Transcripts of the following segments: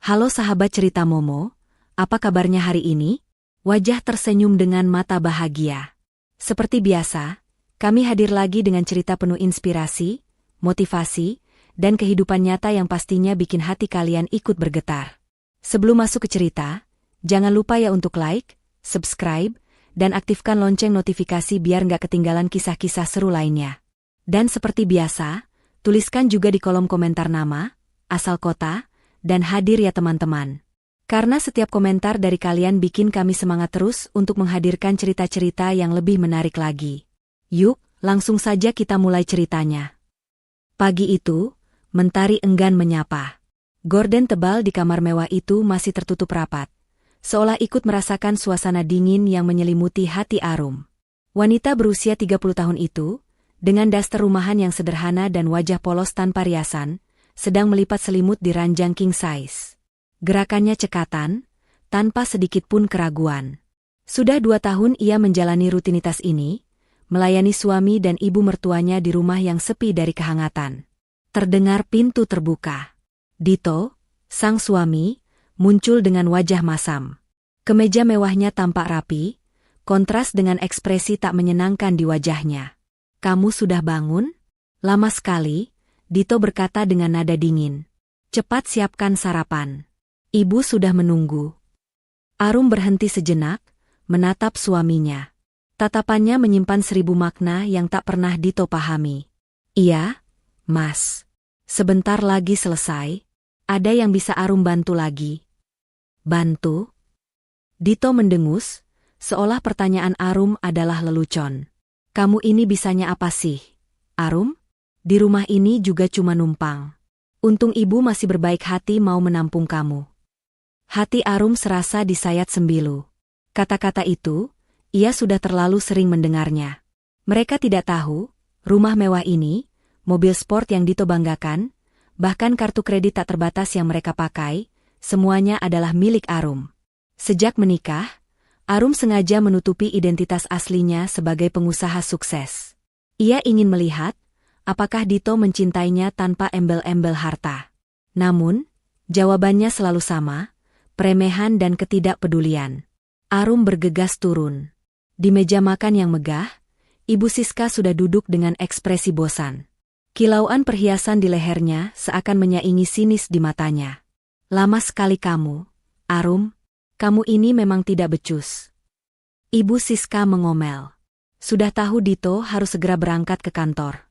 Halo sahabat cerita Momo, apa kabarnya hari ini? Wajah tersenyum dengan mata bahagia. Seperti biasa, kami hadir lagi dengan cerita penuh inspirasi, motivasi, dan kehidupan nyata yang pastinya bikin hati kalian ikut bergetar. Sebelum masuk ke cerita, jangan lupa ya untuk like, subscribe, dan aktifkan lonceng notifikasi biar nggak ketinggalan kisah-kisah seru lainnya. Dan seperti biasa, tuliskan juga di kolom komentar nama, asal kota, dan hadir ya teman-teman. Karena setiap komentar dari kalian bikin kami semangat terus untuk menghadirkan cerita-cerita yang lebih menarik lagi. Yuk, langsung saja kita mulai ceritanya. Pagi itu, mentari enggan menyapa. Gorden tebal di kamar mewah itu masih tertutup rapat, seolah ikut merasakan suasana dingin yang menyelimuti hati Arum. Wanita berusia 30 tahun itu, dengan daster rumahan yang sederhana dan wajah polos tanpa riasan, sedang melipat selimut di ranjang king size. Gerakannya cekatan, tanpa sedikit pun keraguan. Sudah 2 tahun ia menjalani rutinitas ini, melayani suami dan ibu mertuanya di rumah yang sepi dari kehangatan. Terdengar pintu terbuka. Dito, sang suami, muncul dengan wajah masam. Kemeja mewahnya tampak rapi, kontras dengan ekspresi tak menyenangkan di wajahnya. "Kamu sudah bangun? Lama sekali," Dito berkata dengan nada dingin. "Cepat siapkan sarapan. Ibu sudah menunggu." Arum berhenti sejenak, menatap suaminya. Tatapannya menyimpan 1000 makna yang tak pernah Dito pahami. "Iya, Mas. Sebentar lagi selesai. Ada yang bisa Arum bantu lagi?" "Bantu?" Dito mendengus, seolah pertanyaan Arum adalah lelucon. "Kamu ini bisanya apa sih, Arum? Di rumah ini juga cuma numpang. Untung ibu masih berbaik hati mau menampung kamu." Hati Arum serasa disayat sembilu. Kata-kata itu, ia sudah terlalu sering mendengarnya. Mereka tidak tahu, rumah mewah ini, mobil sport yang Dito banggakan, bahkan kartu kredit tak terbatas yang mereka pakai, semuanya adalah milik Arum. Sejak menikah, Arum sengaja menutupi identitas aslinya sebagai pengusaha sukses. Ia ingin melihat apakah Dito mencintainya tanpa embel-embel harta. Namun, jawabannya selalu sama, peremehan dan ketidakpedulian. Arum bergegas turun. Di meja makan yang megah, Ibu Siska sudah duduk dengan ekspresi bosan. Kilauan perhiasan di lehernya seakan menyaingi sinis di matanya. "Lama sekali kamu, Arum. Kamu ini memang tidak becus." Ibu Siska mengomel. Sudah tahu Dito harus segera berangkat ke kantor.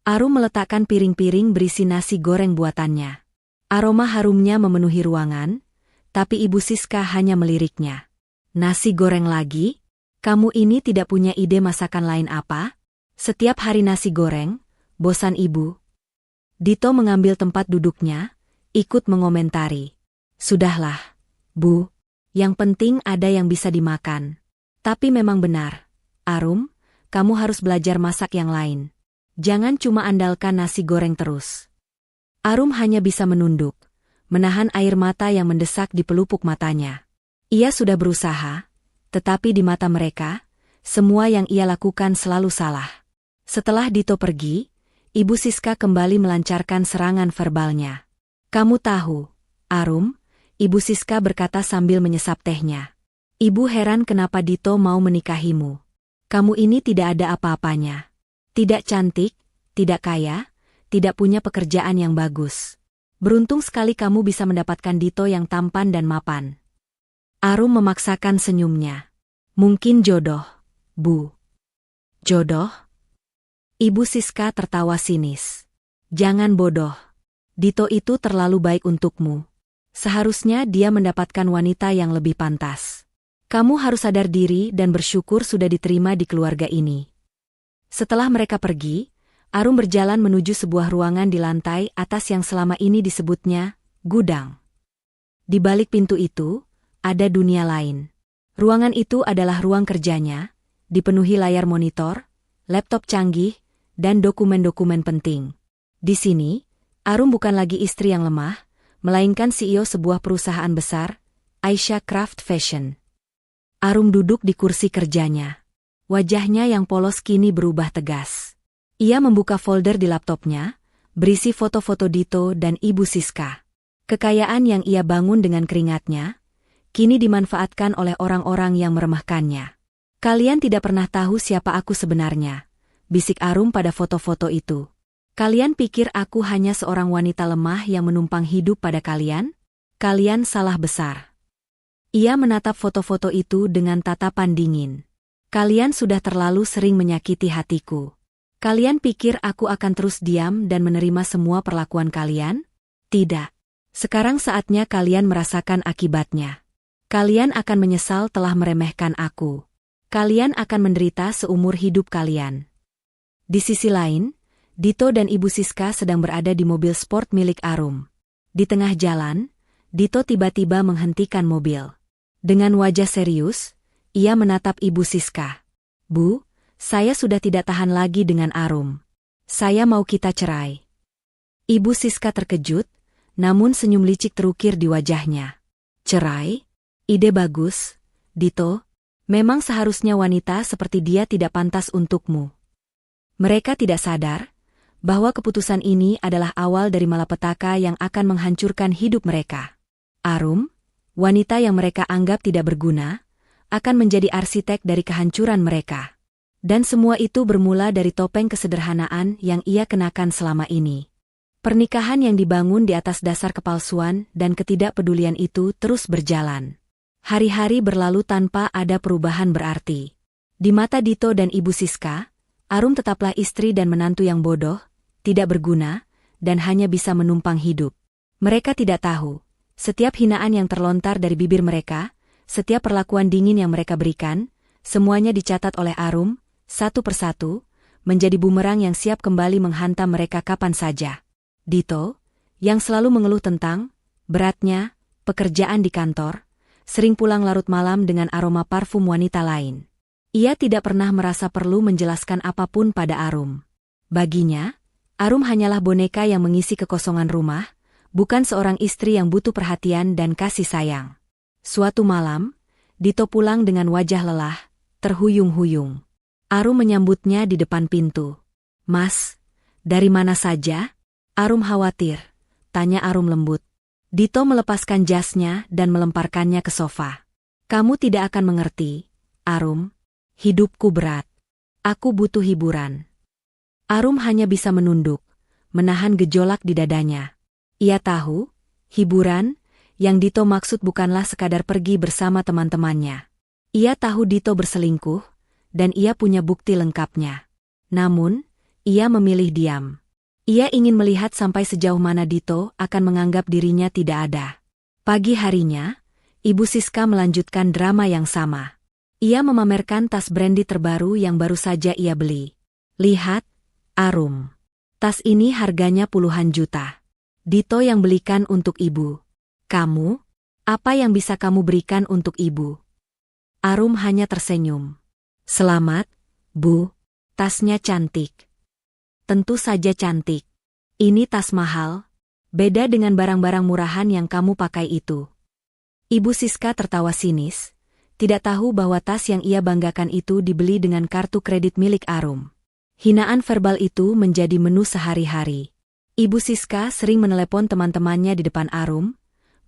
Arum meletakkan piring-piring berisi nasi goreng buatannya. Aroma harumnya memenuhi ruangan, tapi Ibu Siska hanya meliriknya. "Nasi goreng lagi? Kamu ini tidak punya ide masakan lain apa? Setiap hari nasi goreng, bosan Ibu?" Dito mengambil tempat duduknya, ikut mengomentari. "Sudahlah, Bu. Yang penting ada yang bisa dimakan. Tapi memang benar, Arum, kamu harus belajar masak yang lain. Jangan cuma andalkan nasi goreng terus." Arum hanya bisa menunduk, menahan air mata yang mendesak di pelupuk matanya. Ia sudah berusaha, tetapi di mata mereka, semua yang ia lakukan selalu salah. Setelah Dito pergi, Ibu Siska kembali melancarkan serangan verbalnya. "Kamu tahu, Arum," Ibu Siska berkata sambil menyesap tehnya. "Ibu heran kenapa Dito mau menikahimu. Kamu ini tidak ada apa-apanya. Tidak cantik, tidak kaya, tidak punya pekerjaan yang bagus. Beruntung sekali kamu bisa mendapatkan Dito yang tampan dan mapan." Arum memaksakan senyumnya. "Mungkin jodoh, Bu." "Jodoh?" Ibu Siska tertawa sinis. "Jangan bodoh. Dito itu terlalu baik untukmu. Seharusnya dia mendapatkan wanita yang lebih pantas. Kamu harus sadar diri dan bersyukur sudah diterima di keluarga ini." Setelah mereka pergi, Arum berjalan menuju sebuah ruangan di lantai atas yang selama ini disebutnya gudang. Di balik pintu itu, ada dunia lain. Ruangan itu adalah ruang kerjanya, dipenuhi layar monitor, laptop canggih, dan dokumen-dokumen penting. Di sini, Arum bukan lagi istri yang lemah, melainkan CEO sebuah perusahaan besar, Aisyah Craft Fashion. Arum duduk di kursi kerjanya. Wajahnya yang polos kini berubah tegas. Ia membuka folder di laptopnya, berisi foto-foto Dito dan Ibu Siska. Kekayaan yang ia bangun dengan keringatnya, kini dimanfaatkan oleh orang-orang yang meremehkannya. Kalian tidak pernah tahu siapa aku sebenarnya, bisik Arum pada foto-foto itu. Kalian pikir aku hanya seorang wanita lemah yang menumpang hidup pada kalian? Kalian salah besar. Ia menatap foto-foto itu dengan tatapan dingin. Kalian sudah terlalu sering menyakiti hatiku. Kalian pikir aku akan terus diam dan menerima semua perlakuan kalian? Tidak. Sekarang saatnya kalian merasakan akibatnya. Kalian akan menyesal telah meremehkan aku. Kalian akan menderita seumur hidup kalian. Di sisi lain, Dito dan Ibu Siska sedang berada di mobil sport milik Arum. Di tengah jalan, Dito tiba-tiba menghentikan mobil. Dengan wajah serius, ia menatap Ibu Siska. "Bu, saya sudah tidak tahan lagi dengan Arum. Saya mau kita cerai." Ibu Siska terkejut, namun senyum licik terukir di wajahnya. "Cerai? Ide bagus, Dito. Memang seharusnya wanita seperti dia tidak pantas untukmu." Mereka tidak sadar bahwa keputusan ini adalah awal dari malapetaka yang akan menghancurkan hidup mereka. Arum, wanita yang mereka anggap tidak berguna, akan menjadi arsitek dari kehancuran mereka. Dan semua itu bermula dari topeng kesederhanaan yang ia kenakan selama ini. Pernikahan yang dibangun di atas dasar kepalsuan dan ketidakpedulian itu terus berjalan. Hari-hari berlalu tanpa ada perubahan berarti. Di mata Dito dan Ibu Siska, Arum tetaplah istri dan menantu yang bodoh, tidak berguna, dan hanya bisa menumpang hidup. Mereka tidak tahu, setiap hinaan yang terlontar dari bibir mereka, setiap perlakuan dingin yang mereka berikan, semuanya dicatat oleh Arum, satu persatu, menjadi bumerang yang siap kembali menghantam mereka kapan saja. Dito, yang selalu mengeluh tentang beratnya pekerjaan di kantor, sering pulang larut malam dengan aroma parfum wanita lain. Ia tidak pernah merasa perlu menjelaskan apapun pada Arum. Baginya, Arum hanyalah boneka yang mengisi kekosongan rumah, bukan seorang istri yang butuh perhatian dan kasih sayang. Suatu malam, Dito pulang dengan wajah lelah, terhuyung-huyung. Arum menyambutnya di depan pintu. "Mas, dari mana saja?" Arum khawatir, tanya Arum lembut. Dito melepaskan jasnya dan melemparkannya ke sofa. "Kamu tidak akan mengerti, Arum. Hidupku berat. Aku butuh hiburan." Arum hanya bisa menunduk, menahan gejolak di dadanya. Ia tahu, hiburan, yang Dito maksud bukanlah sekadar pergi bersama teman-temannya. Ia tahu Dito berselingkuh, dan ia punya bukti lengkapnya. Namun, ia memilih diam. Ia ingin melihat sampai sejauh mana Dito akan menganggap dirinya tidak ada. Pagi harinya, Ibu Siska melanjutkan drama yang sama. Ia memamerkan tas brandy terbaru yang baru saja ia beli. "Lihat, Arum. Tas ini harganya puluhan juta. Dito yang belikan untuk ibu. Kamu, apa yang bisa kamu berikan untuk ibu?" Arum hanya tersenyum. "Selamat, Bu. Tasnya cantik." "Tentu saja cantik. Ini tas mahal. Beda dengan barang-barang murahan yang kamu pakai itu." Ibu Siska tertawa sinis, tidak tahu bahwa tas yang ia banggakan itu dibeli dengan kartu kredit milik Arum. Hinaan verbal itu menjadi menu sehari-hari. Ibu Siska sering menelepon teman-temannya di depan Arum,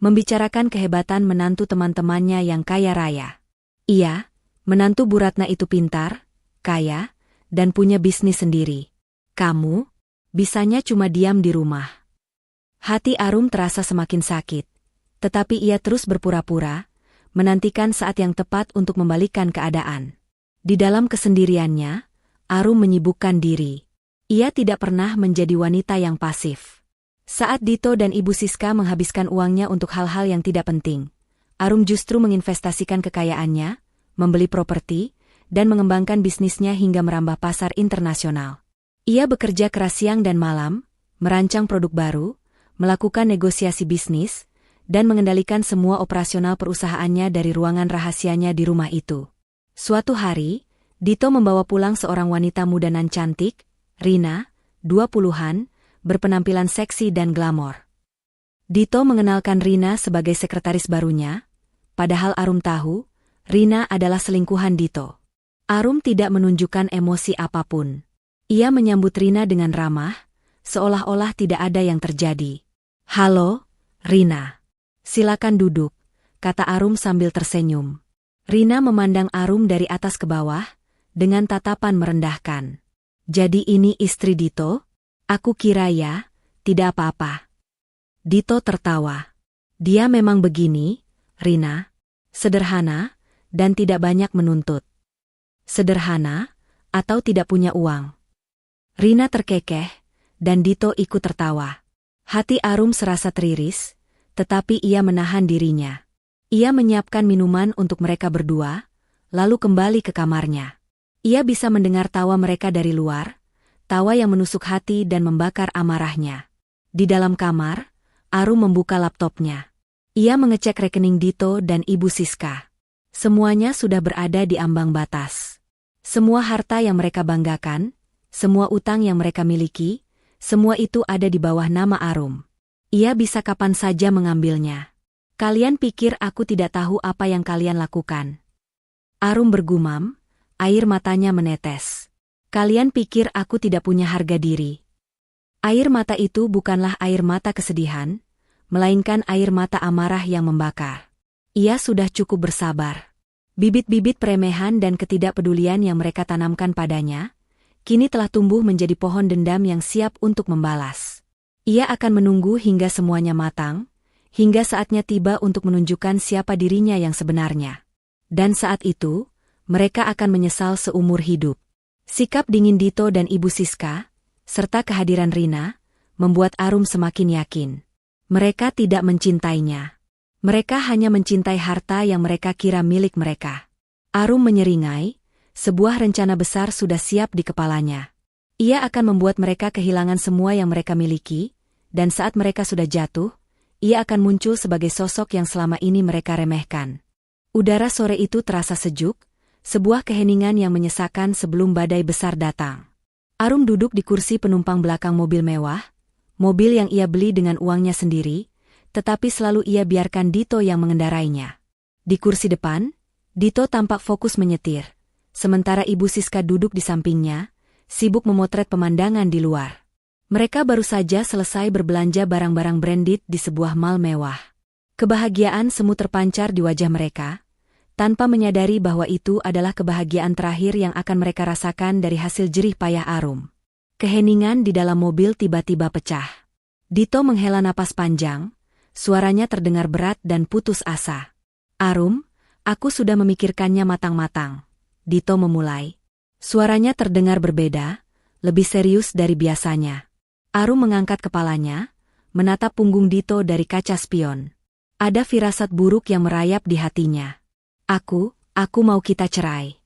membicarakan kehebatan menantu teman-temannya yang kaya raya. Iya, menantu Bu Ratna itu pintar, kaya, dan punya bisnis sendiri. Kamu, bisanya cuma diam di rumah. Hati Arum terasa semakin sakit, tetapi ia terus berpura-pura, menantikan saat yang tepat untuk membalikkan keadaan. Di dalam kesendiriannya, Arum menyibukkan diri. Ia tidak pernah menjadi wanita yang pasif. Saat Dito dan Ibu Siska menghabiskan uangnya untuk hal-hal yang tidak penting, Arum justru menginvestasikan kekayaannya, membeli properti, dan mengembangkan bisnisnya hingga merambah pasar internasional. Ia bekerja keras siang dan malam, merancang produk baru, melakukan negosiasi bisnis, dan mengendalikan semua operasional perusahaannya dari ruangan rahasianya di rumah itu. Suatu hari, Dito membawa pulang seorang wanita muda nan cantik, Rina, 20-an, berpenampilan seksi dan glamor. Dito mengenalkan Rina sebagai sekretaris barunya, padahal Arum tahu, Rina adalah selingkuhan Dito. Arum tidak menunjukkan emosi apapun. Ia menyambut Rina dengan ramah, seolah-olah tidak ada yang terjadi. "Halo, Rina. Silakan duduk, kata Arum sambil tersenyum. Rina memandang Arum dari atas ke bawah, dengan tatapan merendahkan. Jadi ini istri Dito? Aku kira ya, tidak apa-apa. Dito tertawa. Dia memang begini, Rina. Sederhana, dan tidak banyak menuntut. Sederhana, atau tidak punya uang. Rina terkekeh, dan Dito ikut tertawa. Hati Arum serasa teriris, tetapi ia menahan dirinya. Ia menyiapkan minuman untuk mereka berdua, lalu kembali ke kamarnya. Ia bisa mendengar tawa mereka dari luar, tawa yang menusuk hati dan membakar amarahnya. Di dalam kamar, Arum membuka laptopnya. Ia mengecek rekening Dito dan Ibu Siska. Semuanya sudah berada di ambang batas. Semua harta yang mereka banggakan, semua utang yang mereka miliki, semua itu ada di bawah nama Arum. Ia bisa kapan saja mengambilnya. Kalian pikir aku tidak tahu apa yang kalian lakukan? Arum bergumam, air matanya menetes. Kalian pikir aku tidak punya harga diri? Air mata itu bukanlah air mata kesedihan, melainkan air mata amarah yang membakar. Ia sudah cukup bersabar. Bibit-bibit peremehan dan ketidakpedulian yang mereka tanamkan padanya, kini telah tumbuh menjadi pohon dendam yang siap untuk membalas. Ia akan menunggu hingga semuanya matang, hingga saatnya tiba untuk menunjukkan siapa dirinya yang sebenarnya. Dan saat itu, mereka akan menyesal seumur hidup. Sikap dingin Dito dan Ibu Siska, serta kehadiran Rina, membuat Arum semakin yakin. Mereka tidak mencintainya. Mereka hanya mencintai harta yang mereka kira milik mereka. Arum menyeringai, sebuah rencana besar sudah siap di kepalanya. Ia akan membuat mereka kehilangan semua yang mereka miliki, dan saat mereka sudah jatuh, ia akan muncul sebagai sosok yang selama ini mereka remehkan. Udara sore itu terasa sejuk, sebuah keheningan yang menyesakan sebelum badai besar datang. Arum duduk di kursi penumpang belakang mobil mewah, mobil yang ia beli dengan uangnya sendiri, tetapi selalu ia biarkan Dito yang mengendarainya. Di kursi depan, Dito tampak fokus menyetir, sementara Ibu Siska duduk di sampingnya, sibuk memotret pemandangan di luar. Mereka baru saja selesai berbelanja barang-barang branded di sebuah mall mewah. Kebahagiaan semu terpancar di wajah mereka, tanpa menyadari bahwa itu adalah kebahagiaan terakhir yang akan mereka rasakan dari hasil jerih payah Arum. Keheningan di dalam mobil tiba-tiba pecah. Dito menghela napas panjang, suaranya terdengar berat dan putus asa. Arum, aku sudah memikirkannya matang-matang. Dito memulai. Suaranya terdengar berbeda, lebih serius dari biasanya. Arum mengangkat kepalanya, menatap punggung Dito dari kaca spion. Ada firasat buruk yang merayap di hatinya. Aku mau kita cerai.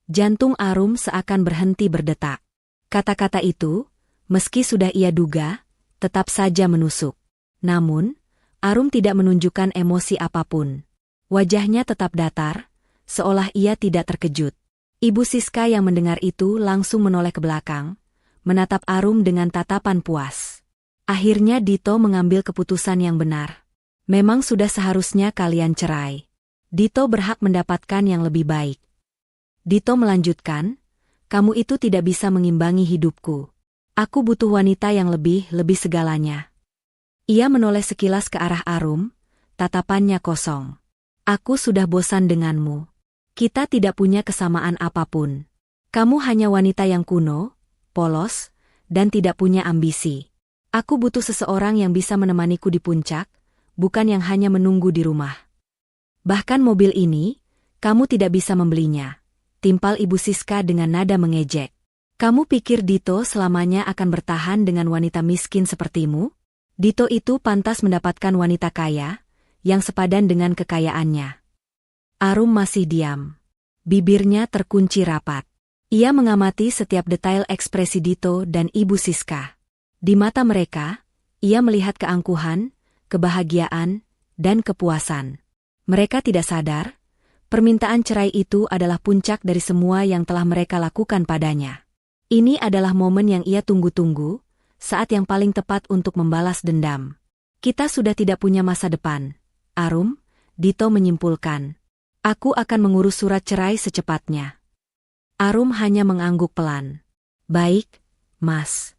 Jantung Arum seakan berhenti berdetak. Kata-kata itu, meski sudah ia duga, tetap saja menusuk. Namun, Arum tidak menunjukkan emosi apapun. Wajahnya tetap datar, seolah ia tidak terkejut. Ibu Siska yang mendengar itu langsung menoleh ke belakang, menatap Arum dengan tatapan puas. Akhirnya Dito mengambil keputusan yang benar. Memang sudah seharusnya kalian cerai. Dito berhak mendapatkan yang lebih baik. Dito melanjutkan, kamu itu tidak bisa mengimbangi hidupku. Aku butuh wanita yang lebih segalanya. Ia menoleh sekilas ke arah Arum, tatapannya kosong. Aku sudah bosan denganmu. Kita tidak punya kesamaan apapun. Kamu hanya wanita yang kuno, polos, dan tidak punya ambisi. Aku butuh seseorang yang bisa menemaniku di puncak, bukan yang hanya menunggu di rumah. Bahkan mobil ini, kamu tidak bisa membelinya. Timpal Ibu Siska dengan nada mengejek. Kamu pikir Dito selamanya akan bertahan dengan wanita miskin sepertimu? Dito itu pantas mendapatkan wanita kaya, yang sepadan dengan kekayaannya. Arum masih diam. Bibirnya terkunci rapat. Ia mengamati setiap detail ekspresi Dito dan Ibu Siska. Di mata mereka, ia melihat keangkuhan, kebahagiaan, dan kepuasan. Mereka tidak sadar, permintaan cerai itu adalah puncak dari semua yang telah mereka lakukan padanya. Ini adalah momen yang ia tunggu-tunggu, saat yang paling tepat untuk membalas dendam. Kita sudah tidak punya masa depan, Arum, Dito menyimpulkan. Aku akan mengurus surat cerai secepatnya. Arum hanya mengangguk pelan. Baik, Mas.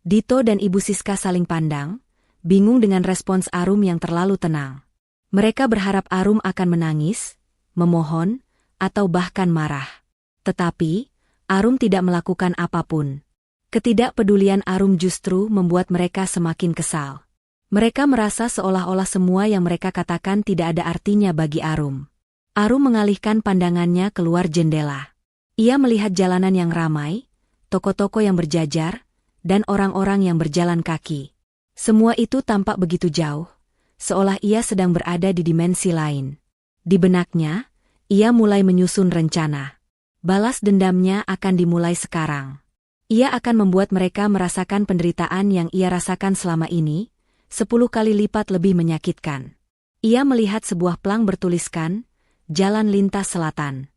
Dito dan Ibu Siska saling pandang, bingung dengan respons Arum yang terlalu tenang. Mereka berharap Arum akan menangis, memohon, atau bahkan marah. Tetapi, Arum tidak melakukan apapun. Ketidakpedulian Arum justru membuat mereka semakin kesal. Mereka merasa seolah-olah semua yang mereka katakan tidak ada artinya bagi Arum. Arum mengalihkan pandangannya keluar jendela. Ia melihat jalanan yang ramai, toko-toko yang berjajar, dan orang-orang yang berjalan kaki. Semua itu tampak begitu jauh, seolah ia sedang berada di dimensi lain. Di benaknya, ia mulai menyusun rencana. Balas dendamnya akan dimulai sekarang. Ia akan membuat mereka merasakan penderitaan yang ia rasakan selama ini, 10 kali lipat lebih menyakitkan. Ia melihat sebuah plang bertuliskan, Jalan Lintas Selatan.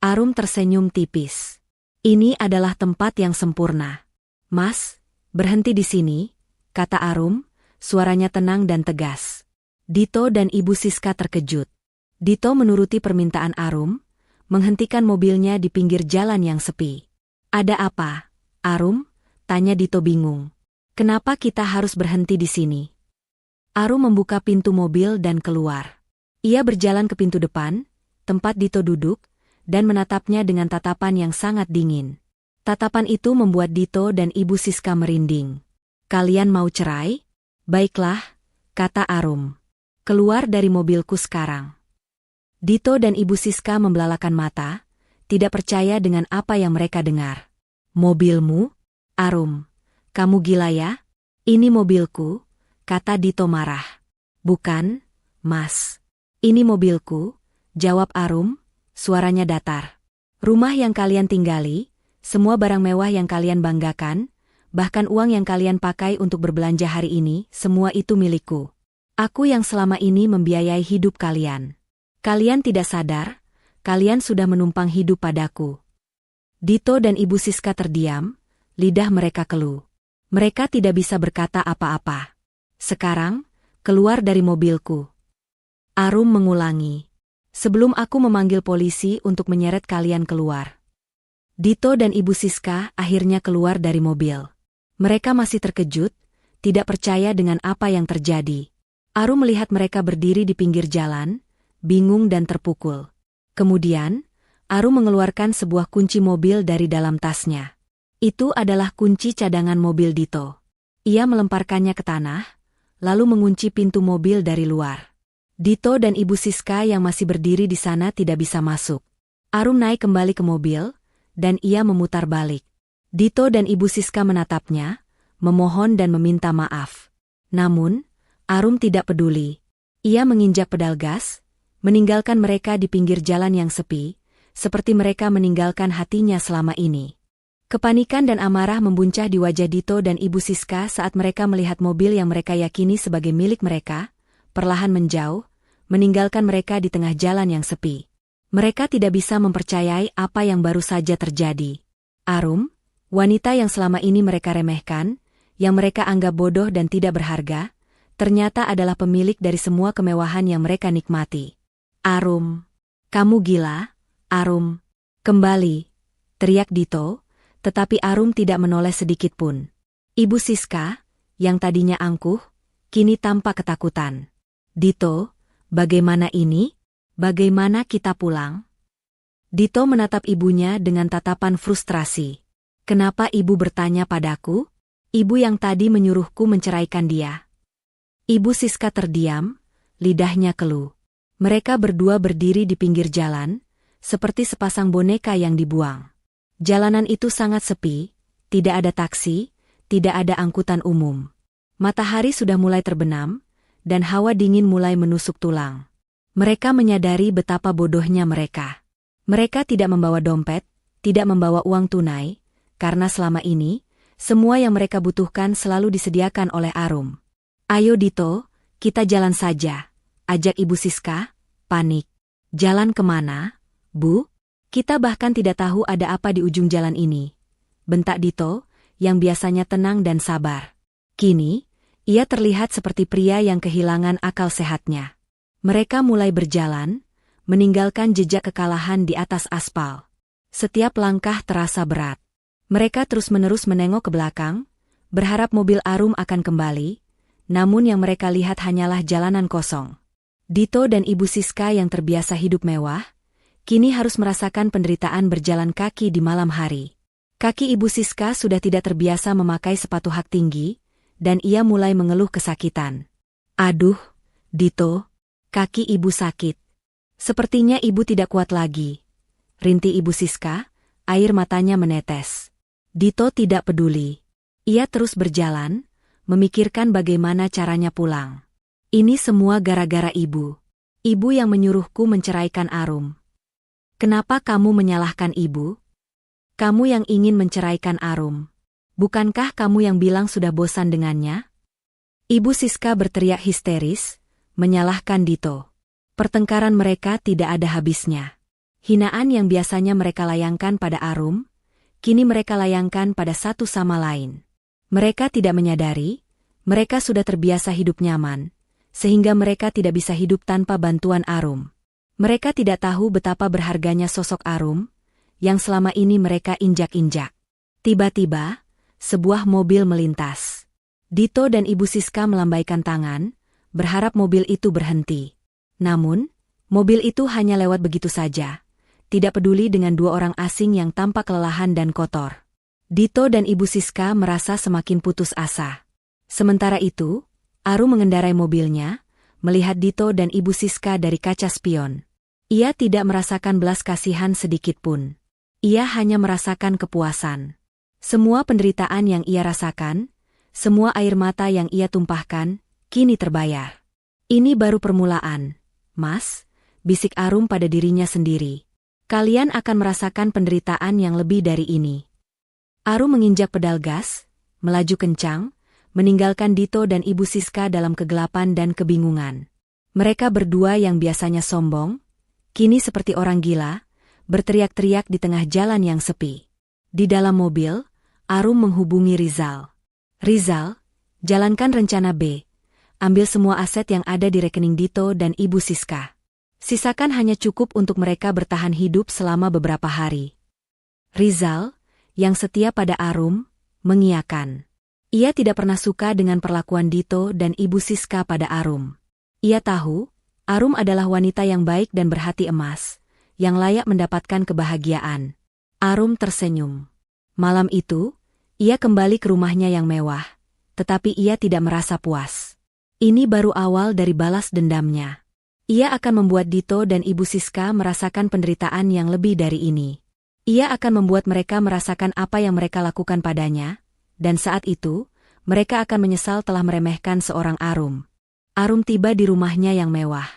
Arum tersenyum tipis. Ini adalah tempat yang sempurna. Mas, berhenti di sini, kata Arum, suaranya tenang dan tegas. Dito dan Ibu Siska terkejut. Dito menuruti permintaan Arum, menghentikan mobilnya di pinggir jalan yang sepi. Ada apa, Arum? Tanya Dito bingung. Kenapa kita harus berhenti di sini? Arum membuka pintu mobil dan keluar. Ia berjalan ke pintu depan, tempat Dito duduk, dan menatapnya dengan tatapan yang sangat dingin. Tatapan itu membuat Dito dan Ibu Siska merinding. Kalian mau cerai? Baiklah, kata Arum. Keluar dari mobilku sekarang. Dito dan Ibu Siska membelalakan mata, tidak percaya dengan apa yang mereka dengar. Mobilmu? Arum. Kamu gila ya? Ini mobilku, kata Dito marah. Bukan, Mas. Ini mobilku, jawab Arum, suaranya datar. Rumah yang kalian tinggali, semua barang mewah yang kalian banggakan, bahkan uang yang kalian pakai untuk berbelanja hari ini, semua itu milikku. Aku yang selama ini membiayai hidup kalian. Kalian tidak sadar, kalian sudah menumpang hidup padaku. Dito dan Ibu Siska terdiam, lidah mereka keluh. Mereka tidak bisa berkata apa-apa. Sekarang, keluar dari mobilku. Arum mengulangi. Sebelum aku memanggil polisi untuk menyeret kalian keluar. Dito dan Ibu Siska akhirnya keluar dari mobil. Mereka masih terkejut, tidak percaya dengan apa yang terjadi. Arum melihat mereka berdiri di pinggir jalan, bingung dan terpukul. Kemudian, Arum mengeluarkan sebuah kunci mobil dari dalam tasnya. Itu adalah kunci cadangan mobil Dito. Ia melemparkannya ke tanah, lalu mengunci pintu mobil dari luar. Dito dan Ibu Siska yang masih berdiri di sana tidak bisa masuk. Arum naik kembali ke mobil, dan ia memutar balik. Dito dan Ibu Siska menatapnya, memohon dan meminta maaf. Namun, Arum tidak peduli. Ia menginjak pedal gas, meninggalkan mereka di pinggir jalan yang sepi, seperti mereka meninggalkan hatinya selama ini. Kepanikan dan amarah membuncah di wajah Dito dan Ibu Siska saat mereka melihat mobil yang mereka yakini sebagai milik mereka, perlahan menjauh, meninggalkan mereka di tengah jalan yang sepi. Mereka tidak bisa mempercayai apa yang baru saja terjadi. Arum, wanita yang selama ini mereka remehkan, yang mereka anggap bodoh dan tidak berharga, ternyata adalah pemilik dari semua kemewahan yang mereka nikmati. Arum, kamu gila, Arum. Kembali, teriak Dito, tetapi Arum tidak menoleh sedikit pun. Ibu Siska, yang tadinya angkuh, kini tampak ketakutan. Dito, bagaimana ini? Bagaimana kita pulang? Dito menatap ibunya dengan tatapan frustrasi. Kenapa ibu bertanya padaku? Ibu yang tadi menyuruhku menceraikan dia. Ibu Siska terdiam, lidahnya keluh. Mereka berdua berdiri di pinggir jalan, seperti sepasang boneka yang dibuang. Jalanan itu sangat sepi, tidak ada taksi, tidak ada angkutan umum. Matahari sudah mulai terbenam, dan hawa dingin mulai menusuk tulang. Mereka menyadari betapa bodohnya mereka. Mereka tidak membawa dompet, tidak membawa uang tunai, karena selama ini, semua yang mereka butuhkan selalu disediakan oleh Arum. Ayo Dito, kita jalan saja, ajak Ibu Siska, panik. Jalan kemana, Bu? Kita bahkan tidak tahu ada apa di ujung jalan ini. Bentak Dito, yang biasanya tenang dan sabar. Kini, ia terlihat seperti pria yang kehilangan akal sehatnya. Mereka mulai berjalan, meninggalkan jejak kekalahan di atas aspal. Setiap langkah terasa berat. Mereka terus-menerus menengok ke belakang, berharap mobil Arum akan kembali, namun yang mereka lihat hanyalah jalanan kosong. Dito dan Ibu Siska yang terbiasa hidup mewah, kini harus merasakan penderitaan berjalan kaki di malam hari. Kaki Ibu Siska sudah tidak terbiasa memakai sepatu hak tinggi, dan ia mulai mengeluh kesakitan. Aduh, Dito, kaki ibu sakit. Sepertinya ibu tidak kuat lagi. Rintih Ibu Siska, air matanya menetes. Dito tidak peduli. Ia terus berjalan, memikirkan bagaimana caranya pulang. Ini semua gara-gara ibu. Ibu yang menyuruhku menceraikan Arum. Kenapa kamu menyalahkan ibu? Kamu yang ingin menceraikan Arum. Bukankah kamu yang bilang sudah bosan dengannya? Ibu Siska berteriak histeris, menyalahkan Dito. Pertengkaran mereka tidak ada habisnya. Hinaan yang biasanya mereka layangkan pada Arum, kini mereka layangkan pada satu sama lain. Mereka tidak menyadari, mereka sudah terbiasa hidup nyaman, sehingga mereka tidak bisa hidup tanpa bantuan Arum. Mereka tidak tahu betapa berharganya sosok Arum, yang selama ini mereka injak-injak. Tiba-tiba, sebuah mobil melintas. Dito dan Ibu Siska melambaikan tangan, berharap mobil itu berhenti. Namun, mobil itu hanya lewat begitu saja, tidak peduli dengan dua orang asing yang tampak kelelahan dan kotor. Dito dan Ibu Siska merasa semakin putus asa. Sementara itu, Arum mengendarai mobilnya, melihat Dito dan Ibu Siska dari kaca spion. Ia tidak merasakan belas kasihan sedikit pun. Ia hanya merasakan kepuasan. Semua penderitaan yang ia rasakan, semua air mata yang ia tumpahkan, kini terbayar. Ini baru permulaan, Mas, bisik Arum pada dirinya sendiri. Kalian akan merasakan penderitaan yang lebih dari ini. Arum menginjak pedal gas, melaju kencang, meninggalkan Dito dan Ibu Siska dalam kegelapan dan kebingungan. Mereka berdua yang biasanya sombong, kini seperti orang gila, berteriak-teriak di tengah jalan yang sepi. Di dalam mobil, Arum menghubungi Rizal. Rizal, jalankan rencana B. Ambil semua aset yang ada di rekening Dito dan Ibu Siska. Sisakan hanya cukup untuk mereka bertahan hidup selama beberapa hari. Rizal, yang setia pada Arum, mengiyakan. Ia tidak pernah suka dengan perlakuan Dito dan Ibu Siska pada Arum. Ia tahu, Arum adalah wanita yang baik dan berhati emas, yang layak mendapatkan kebahagiaan. Arum tersenyum. Malam itu, ia kembali ke rumahnya yang mewah, tetapi ia tidak merasa puas. Ini baru awal dari balas dendamnya. Ia akan membuat Dito dan Ibu Siska merasakan penderitaan yang lebih dari ini. Ia akan membuat mereka merasakan apa yang mereka lakukan padanya, dan saat itu, mereka akan menyesal telah meremehkan seorang Arum. Arum tiba di rumahnya yang mewah.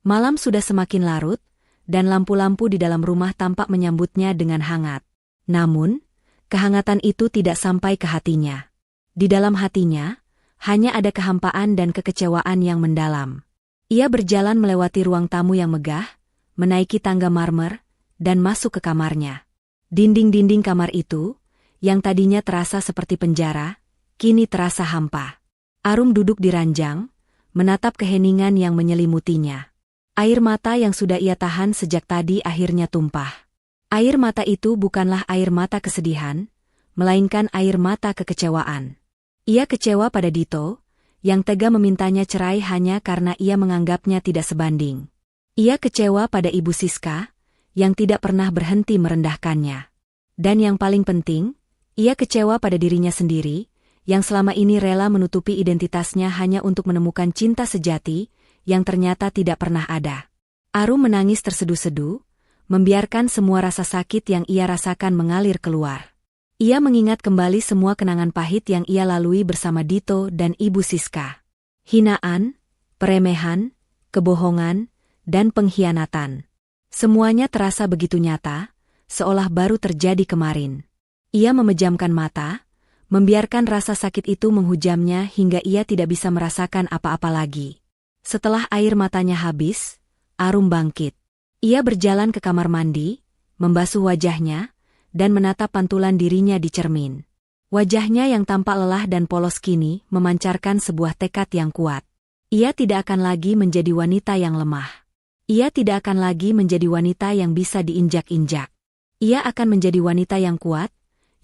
Malam sudah semakin larut, dan lampu-lampu di dalam rumah tampak menyambutnya dengan hangat. Namun, kehangatan itu tidak sampai ke hatinya. Di dalam hatinya, hanya ada kehampaan dan kekecewaan yang mendalam. Ia berjalan melewati ruang tamu yang megah, menaiki tangga marmer, dan masuk ke kamarnya. Dinding-dinding kamar itu, yang tadinya terasa seperti penjara, kini terasa hampa. Arum duduk di ranjang, menatap keheningan yang menyelimutinya. Air mata yang sudah ia tahan sejak tadi akhirnya tumpah. Air mata itu bukanlah air mata kesedihan, melainkan air mata kekecewaan. Ia kecewa pada Dito, yang tega memintanya cerai hanya karena ia menganggapnya tidak sebanding. Ia kecewa pada Ibu Siska, yang tidak pernah berhenti merendahkannya. Dan yang paling penting, ia kecewa pada dirinya sendiri, yang selama ini rela menutupi identitasnya hanya untuk menemukan cinta sejati, yang ternyata tidak pernah ada. Arum menangis terseduh-seduh, membiarkan semua rasa sakit yang ia rasakan mengalir keluar. Ia mengingat kembali semua kenangan pahit yang ia lalui bersama Dito dan Ibu Siska. Hinaan, peremehan, kebohongan, dan pengkhianatan. Semuanya terasa begitu nyata, seolah baru terjadi kemarin. Ia memejamkan mata, membiarkan rasa sakit itu menghujamnya hingga ia tidak bisa merasakan apa-apa lagi. Setelah air matanya habis, Arum bangkit. Ia berjalan ke kamar mandi, membasuh wajahnya, dan menatap pantulan dirinya di cermin. Wajahnya yang tampak lelah dan polos kini memancarkan sebuah tekad yang kuat. Ia tidak akan lagi menjadi wanita yang lemah. Ia tidak akan lagi menjadi wanita yang bisa diinjak-injak. Ia akan menjadi wanita yang kuat,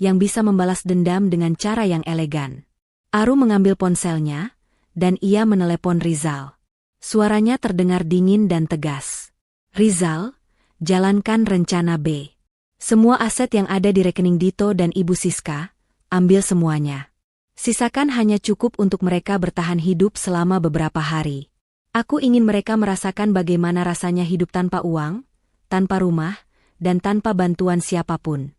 yang bisa membalas dendam dengan cara yang elegan. Arum mengambil ponselnya, dan ia menelepon Rizal. Suaranya terdengar dingin dan tegas. Rizal, jalankan rencana B. Semua aset yang ada di rekening Dito dan Ibu Siska, ambil semuanya. Sisakan hanya cukup untuk mereka bertahan hidup selama beberapa hari. Aku ingin mereka merasakan bagaimana rasanya hidup tanpa uang, tanpa rumah, dan tanpa bantuan siapapun.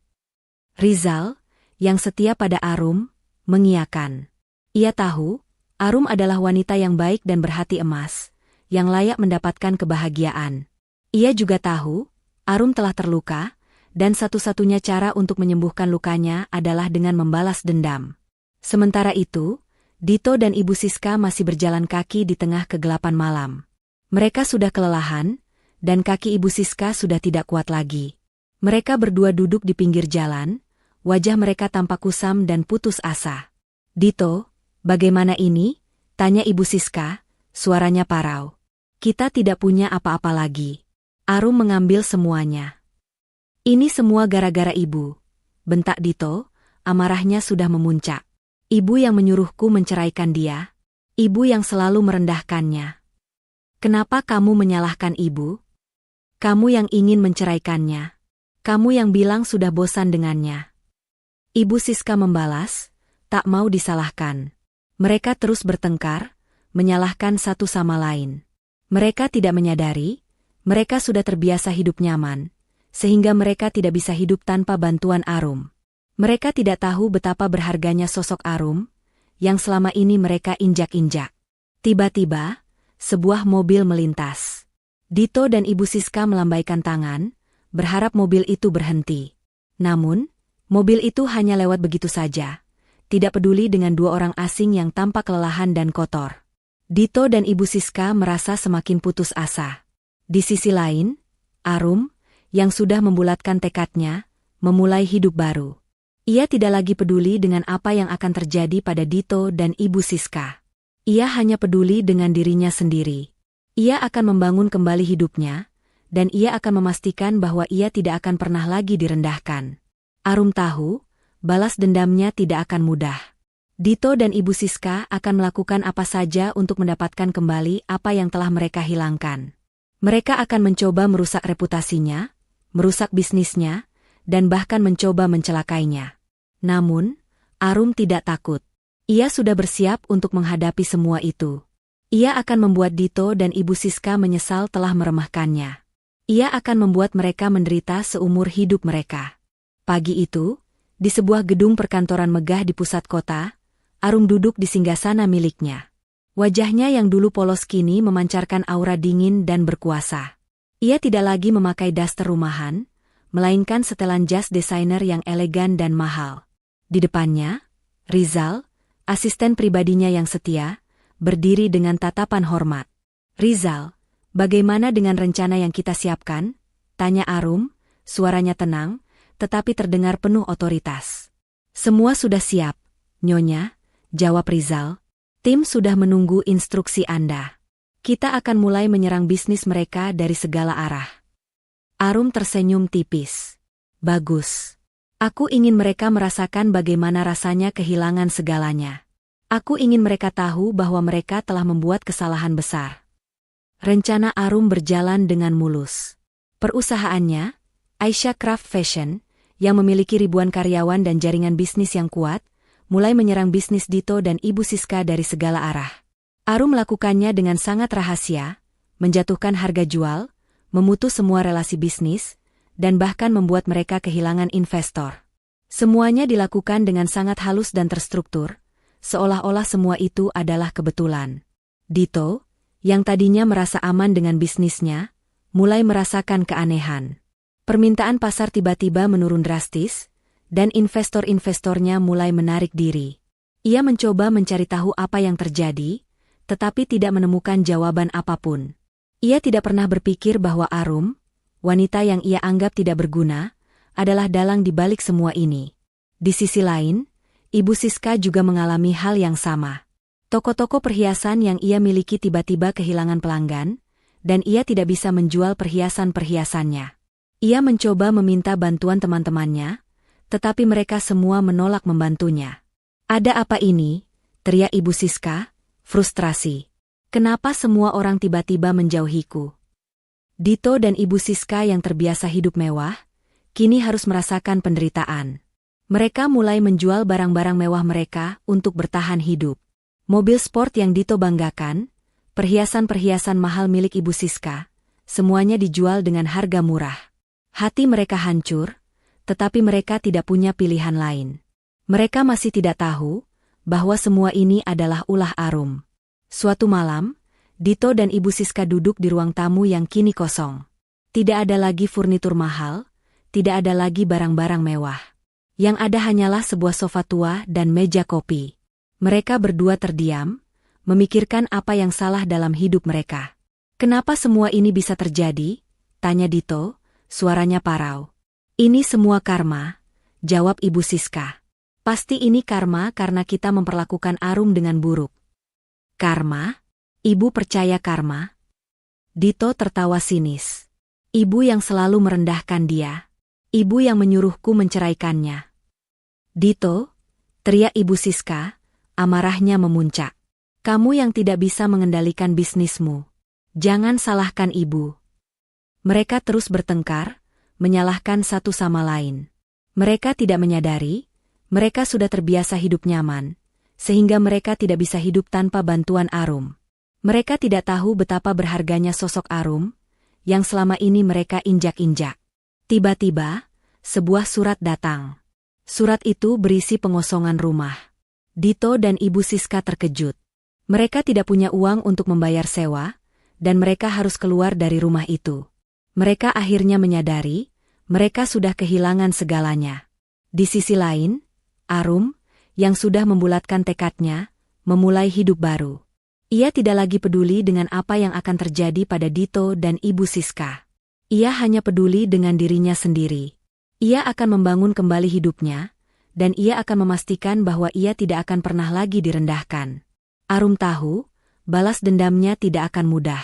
Rizal, yang setia pada Arum, mengiyakan. Ia tahu, Arum adalah wanita yang baik dan berhati emas, yang layak mendapatkan kebahagiaan. Ia juga tahu, Arum telah terluka, dan satu-satunya cara untuk menyembuhkan lukanya adalah dengan membalas dendam. Sementara itu, Dito dan Ibu Siska masih berjalan kaki di tengah kegelapan malam. Mereka sudah kelelahan, dan kaki Ibu Siska sudah tidak kuat lagi. Mereka berdua duduk di pinggir jalan, wajah mereka tampak kusam dan putus asa. Dito, bagaimana ini? Tanya Ibu Siska, suaranya parau. Kita tidak punya apa-apa lagi. Arum mengambil semuanya. Ini semua gara-gara ibu, bentak Dito, amarahnya sudah memuncak. Ibu yang menyuruhku menceraikan dia. Ibu yang selalu merendahkannya. Kenapa kamu menyalahkan ibu? Kamu yang ingin menceraikannya. Kamu yang bilang sudah bosan dengannya. Ibu Siska membalas, tak mau disalahkan. Mereka terus bertengkar, menyalahkan satu sama lain. Mereka tidak menyadari, mereka sudah terbiasa hidup nyaman, sehingga mereka tidak bisa hidup tanpa bantuan Arum. Mereka tidak tahu betapa berharganya sosok Arum, yang selama ini mereka injak-injak. Tiba-tiba, sebuah mobil melintas. Dito dan Ibu Siska melambaikan tangan, berharap mobil itu berhenti. Namun, mobil itu hanya lewat begitu saja, tidak peduli dengan dua orang asing yang tampak kelelahan dan kotor. Dito dan Ibu Siska merasa semakin putus asa. Di sisi lain, Arum, yang sudah membulatkan tekadnya, memulai hidup baru. Ia tidak lagi peduli dengan apa yang akan terjadi pada Dito dan Ibu Siska. Ia hanya peduli dengan dirinya sendiri. Ia akan membangun kembali hidupnya, dan ia akan memastikan bahwa ia tidak akan pernah lagi direndahkan. Arum tahu, balas dendamnya tidak akan mudah. Dito dan Ibu Siska akan melakukan apa saja untuk mendapatkan kembali apa yang telah mereka hilangkan. Mereka akan mencoba merusak reputasinya, merusak bisnisnya, dan bahkan mencoba mencelakainya. Namun, Arum tidak takut. Ia sudah bersiap untuk menghadapi semua itu. Ia akan membuat Dito dan Ibu Siska menyesal telah meremehkannya. Ia akan membuat mereka menderita seumur hidup mereka. Pagi itu, di sebuah gedung perkantoran megah di pusat kota, Arum duduk di singgasana miliknya. Wajahnya yang dulu polos kini memancarkan aura dingin dan berkuasa. Ia tidak lagi memakai daster rumahan, melainkan setelan jas desainer yang elegan dan mahal. Di depannya, Rizal, asisten pribadinya yang setia, berdiri dengan tatapan hormat. Rizal, bagaimana dengan rencana yang kita siapkan? Tanya Arum, suaranya tenang, tetapi terdengar penuh otoritas. Semua sudah siap, Nyonya, jawab Rizal. Tim sudah menunggu instruksi Anda. Kita akan mulai menyerang bisnis mereka dari segala arah. Arum tersenyum tipis. Bagus. Aku ingin mereka merasakan bagaimana rasanya kehilangan segalanya. Aku ingin mereka tahu bahwa mereka telah membuat kesalahan besar. Rencana Arum berjalan dengan mulus. Perusahaannya, Aisyah Craft Fashion, yang memiliki ribuan karyawan dan jaringan bisnis yang kuat, mulai menyerang bisnis Dito dan Ibu Siska dari segala arah. Arum melakukannya dengan sangat rahasia, menjatuhkan harga jual, memutus semua relasi bisnis, dan bahkan membuat mereka kehilangan investor. Semuanya dilakukan dengan sangat halus dan terstruktur, seolah-olah semua itu adalah kebetulan. Dito, yang tadinya merasa aman dengan bisnisnya, mulai merasakan keanehan. Permintaan pasar tiba-tiba menurun drastis, dan investor-investornya mulai menarik diri. Ia mencoba mencari tahu apa yang terjadi, tetapi tidak menemukan jawaban apapun. Ia tidak pernah berpikir bahwa Arum, wanita yang ia anggap tidak berguna, adalah dalang di balik semua ini. Di sisi lain, Ibu Siska juga mengalami hal yang sama. Toko-toko perhiasan yang ia miliki tiba-tiba kehilangan pelanggan, dan ia tidak bisa menjual perhiasan-perhiasannya. Ia mencoba meminta bantuan teman-temannya, tetapi mereka semua menolak membantunya. Ada apa ini? Teriak Ibu Siska, frustrasi. Kenapa semua orang tiba-tiba menjauhiku? Dito dan Ibu Siska yang terbiasa hidup mewah, kini harus merasakan penderitaan. Mereka mulai menjual barang-barang mewah mereka untuk bertahan hidup. Mobil sport yang Dito banggakan, perhiasan-perhiasan mahal milik Ibu Siska, semuanya dijual dengan harga murah. Hati mereka hancur, tetapi mereka tidak punya pilihan lain. Mereka masih tidak tahu bahwa semua ini adalah ulah Arum. Suatu malam, Dito dan Ibu Siska duduk di ruang tamu yang kini kosong. Tidak ada lagi furnitur mahal, tidak ada lagi barang-barang mewah. Yang ada hanyalah sebuah sofa tua dan meja kopi. Mereka berdua terdiam, memikirkan apa yang salah dalam hidup mereka. Kenapa semua ini bisa terjadi? Tanya Dito, suaranya parau. Ini semua karma, jawab Ibu Siska. Pasti ini karma karena kita memperlakukan Arum dengan buruk. Karma? Ibu percaya karma? Dito tertawa sinis. Ibu yang selalu merendahkan dia. Ibu yang menyuruhku menceraikannya. Dito, teriak Ibu Siska, amarahnya memuncak. Kamu yang tidak bisa mengendalikan bisnismu. Jangan salahkan ibu. Mereka terus bertengkar, menyalahkan satu sama lain. Mereka tidak menyadari, mereka sudah terbiasa hidup nyaman, sehingga mereka tidak bisa hidup tanpa bantuan Arum. Mereka tidak tahu betapa berharganya sosok Arum, yang selama ini mereka injak-injak. Tiba-tiba, sebuah surat datang. Surat itu berisi pengosongan rumah. Dito dan Ibu Siska terkejut. Mereka tidak punya uang untuk membayar sewa, dan mereka harus keluar dari rumah itu. Mereka akhirnya menyadari, mereka sudah kehilangan segalanya. Di sisi lain, Arum, yang sudah membulatkan tekadnya, memulai hidup baru. Ia tidak lagi peduli dengan apa yang akan terjadi pada Dito dan Ibu Siska. Ia hanya peduli dengan dirinya sendiri. Ia akan membangun kembali hidupnya, dan ia akan memastikan bahwa ia tidak akan pernah lagi direndahkan. Arum tahu, balas dendamnya tidak akan mudah.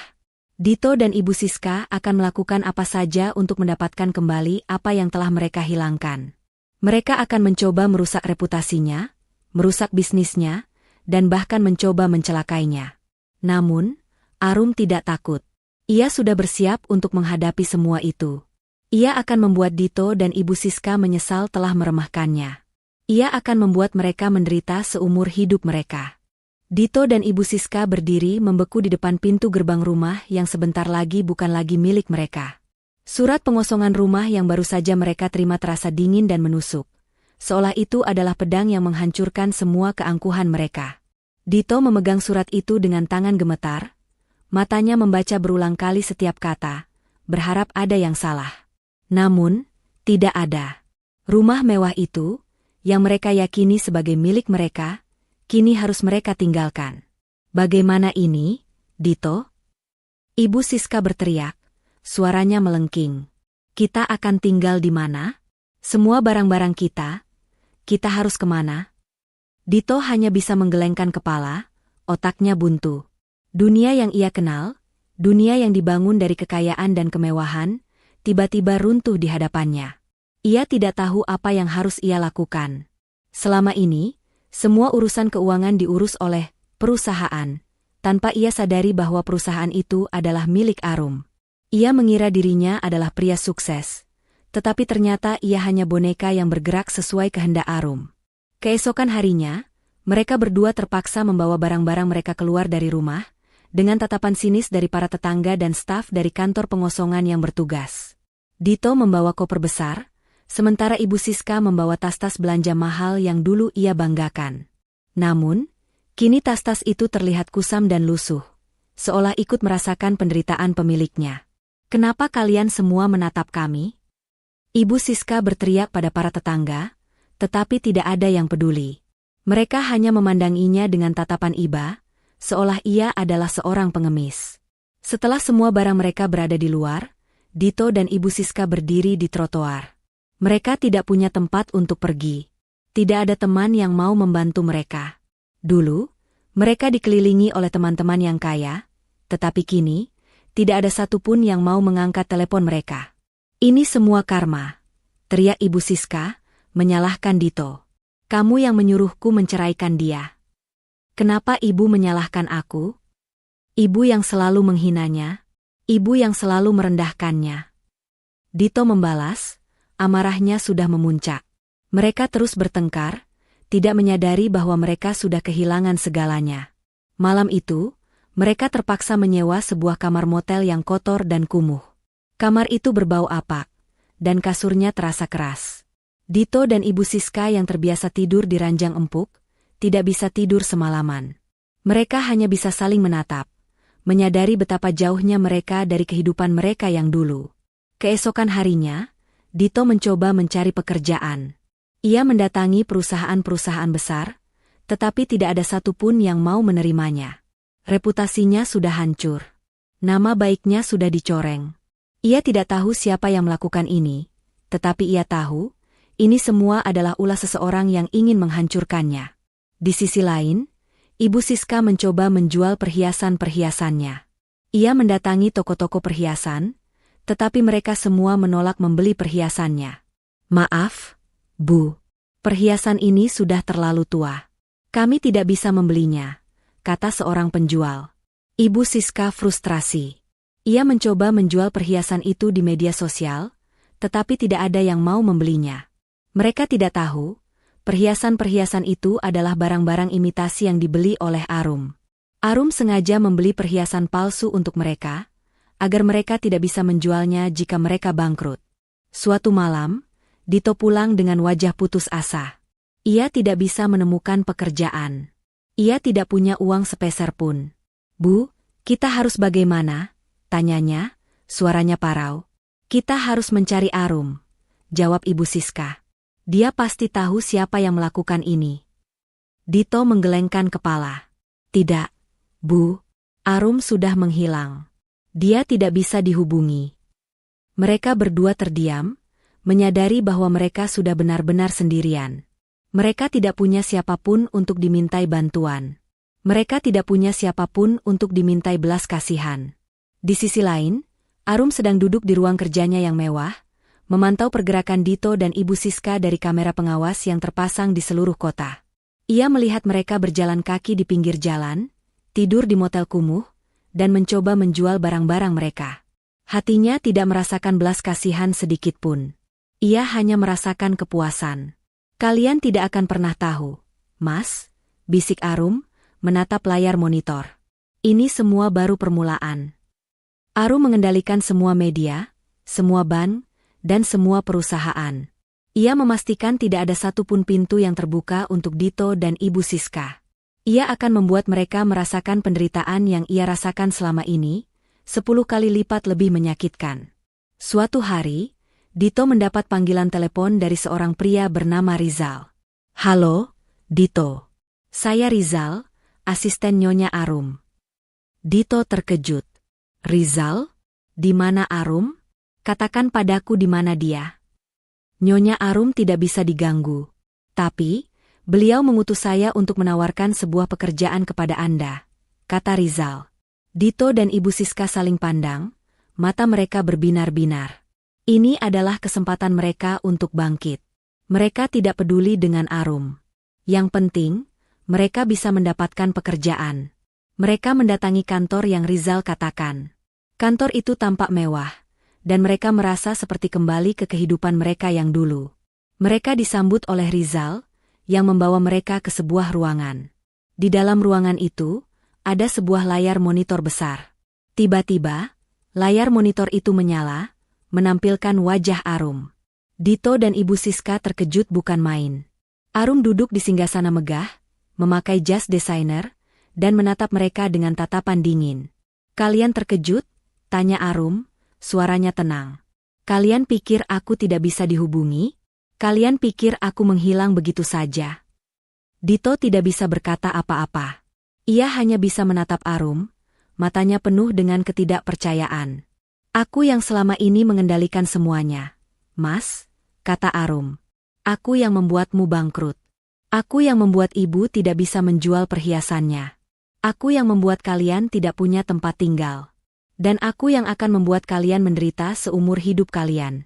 Dito dan Ibu Siska akan melakukan apa saja untuk mendapatkan kembali apa yang telah mereka hilangkan. Mereka akan mencoba merusak reputasinya, merusak bisnisnya, dan bahkan mencoba mencelakainya. Namun, Arum tidak takut. Ia sudah bersiap untuk menghadapi semua itu. Ia akan membuat Dito dan Ibu Siska menyesal telah meremehkannya. Ia akan membuat mereka menderita seumur hidup mereka. Dito dan Ibu Siska berdiri membeku di depan pintu gerbang rumah yang sebentar lagi bukan lagi milik mereka. Surat pengosongan rumah yang baru saja mereka terima terasa dingin dan menusuk. Seolah itu adalah pedang yang menghancurkan semua keangkuhan mereka. Dito memegang surat itu dengan tangan gemetar, matanya membaca berulang kali setiap kata, berharap ada yang salah. Namun, tidak ada. Rumah mewah itu, yang mereka yakini sebagai milik mereka, kini harus mereka tinggalkan. Bagaimana ini, Dito? Ibu Siska berteriak, suaranya melengking. Kita akan tinggal di mana? Semua barang-barang kita harus kemana? Dito hanya bisa menggelengkan kepala, otaknya buntu. Dunia yang ia kenal, dunia yang dibangun dari kekayaan dan kemewahan, tiba-tiba runtuh di hadapannya. Ia tidak tahu apa yang harus ia lakukan. Selama ini, semua urusan keuangan diurus oleh perusahaan, tanpa ia sadari bahwa perusahaan itu adalah milik Arum. Ia mengira dirinya adalah pria sukses, tetapi ternyata ia hanya boneka yang bergerak sesuai kehendak Arum. Keesokan harinya, mereka berdua terpaksa membawa barang-barang mereka keluar dari rumah, dengan tatapan sinis dari para tetangga dan staf dari kantor pengosongan yang bertugas. Dito membawa koper besar, sementara Ibu Siska membawa tas-tas belanja mahal yang dulu ia banggakan. Namun, kini tas-tas itu terlihat kusam dan lusuh, seolah ikut merasakan penderitaan pemiliknya. Kenapa kalian semua menatap kami? Ibu Siska berteriak pada para tetangga, tetapi tidak ada yang peduli. Mereka hanya memandanginya dengan tatapan iba, seolah ia adalah seorang pengemis. Setelah semua barang mereka berada di luar, Dito dan Ibu Siska berdiri di trotoar. Mereka tidak punya tempat untuk pergi. Tidak ada teman yang mau membantu mereka. Dulu, mereka dikelilingi oleh teman-teman yang kaya, tetapi kini, tidak ada satupun yang mau mengangkat telepon mereka. Ini semua karma, teriak Ibu Siska, menyalahkan Dito. Kamu yang menyuruhku menceraikan dia. Kenapa ibu menyalahkan aku? Ibu yang selalu menghinanya? Ibu yang selalu merendahkannya? Dito membalas, amarahnya sudah memuncak. Mereka terus bertengkar, tidak menyadari bahwa mereka sudah kehilangan segalanya. Malam itu, mereka terpaksa menyewa sebuah kamar motel yang kotor dan kumuh. Kamar itu berbau apak, dan kasurnya terasa keras. Dito dan Ibu Siska yang terbiasa tidur di ranjang empuk, tidak bisa tidur semalaman. Mereka hanya bisa saling menatap, menyadari betapa jauhnya mereka dari kehidupan mereka yang dulu. Keesokan harinya, Dito mencoba mencari pekerjaan. Ia mendatangi perusahaan-perusahaan besar, tetapi tidak ada satupun yang mau menerimanya. Reputasinya sudah hancur. Nama baiknya sudah dicoreng. Ia tidak tahu siapa yang melakukan ini, tetapi ia tahu, ini semua adalah ulah seseorang yang ingin menghancurkannya. Di sisi lain, Ibu Siska mencoba menjual perhiasan-perhiasannya. Ia mendatangi toko-toko perhiasan, tetapi mereka semua menolak membeli perhiasannya. Maaf, Bu. Perhiasan ini sudah terlalu tua. Kami tidak bisa membelinya, kata seorang penjual. Ibu Siska frustrasi. Ia mencoba menjual perhiasan itu di media sosial, tetapi tidak ada yang mau membelinya. Mereka tidak tahu, perhiasan-perhiasan itu adalah barang-barang imitasi yang dibeli oleh Arum. Arum sengaja membeli perhiasan palsu untuk mereka, agar mereka tidak bisa menjualnya jika mereka bangkrut. Suatu malam, Dito pulang dengan wajah putus asa. Ia tidak bisa menemukan pekerjaan. Ia tidak punya uang sepeser pun. Bu, kita harus bagaimana? Tanyanya, suaranya parau. Kita harus mencari Arum, jawab Ibu Siska. Dia pasti tahu siapa yang melakukan ini. Dito menggelengkan kepala. Tidak, Bu. Arum sudah menghilang. Dia tidak bisa dihubungi. Mereka berdua terdiam, menyadari bahwa mereka sudah benar-benar sendirian. Mereka tidak punya siapapun untuk dimintai bantuan. Mereka tidak punya siapapun untuk dimintai belas kasihan. Di sisi lain, Arum sedang duduk di ruang kerjanya yang mewah, memantau pergerakan Dito dan Ibu Siska dari kamera pengawas yang terpasang di seluruh kota. Ia melihat mereka berjalan kaki di pinggir jalan, tidur di motel kumuh, dan mencoba menjual barang-barang mereka. Hatinya tidak merasakan belas kasihan sedikit pun. Ia hanya merasakan kepuasan. Kalian tidak akan pernah tahu, Mas, bisik Arum, menatap layar monitor. Ini semua baru permulaan. Arum mengendalikan semua media, semua bank, dan semua perusahaan. Ia memastikan tidak ada satupun pintu yang terbuka untuk Dito dan Ibu Siska. Ia akan membuat mereka merasakan penderitaan yang ia rasakan selama ini, 10 kali lipat lebih menyakitkan. Suatu hari, Dito mendapat panggilan telepon dari seorang pria bernama Rizal. Halo, Dito. Saya Rizal, asisten Nyonya Arum. Dito terkejut. Rizal? Di mana Arum? Katakan padaku di mana dia. Nyonya Arum tidak bisa diganggu. Tapi, beliau mengutus saya untuk menawarkan sebuah pekerjaan kepada Anda, kata Rizal. Dito dan Ibu Siska saling pandang, mata mereka berbinar-binar. Ini adalah kesempatan mereka untuk bangkit. Mereka tidak peduli dengan Arum. Yang penting, mereka bisa mendapatkan pekerjaan. Mereka mendatangi kantor yang Rizal katakan. Kantor itu tampak mewah, dan mereka merasa seperti kembali ke kehidupan mereka yang dulu. Mereka disambut oleh Rizal, yang membawa mereka ke sebuah ruangan. Di dalam ruangan itu, ada sebuah layar monitor besar. Tiba-tiba, layar monitor itu menyala, menampilkan wajah Arum. Dito dan Ibu Siska terkejut bukan main. Arum duduk di singgasana megah, memakai jas desainer, dan menatap mereka dengan tatapan dingin. Kalian terkejut? Tanya Arum, suaranya tenang. Kalian pikir aku tidak bisa dihubungi? Kalian pikir aku menghilang begitu saja? Dito tidak bisa berkata apa-apa. Ia hanya bisa menatap Arum, matanya penuh dengan ketidakpercayaan. Aku yang selama ini mengendalikan semuanya. Mas, kata Arum. Aku yang membuatmu bangkrut. Aku yang membuat ibu tidak bisa menjual perhiasannya. Aku yang membuat kalian tidak punya tempat tinggal. Dan aku yang akan membuat kalian menderita seumur hidup kalian.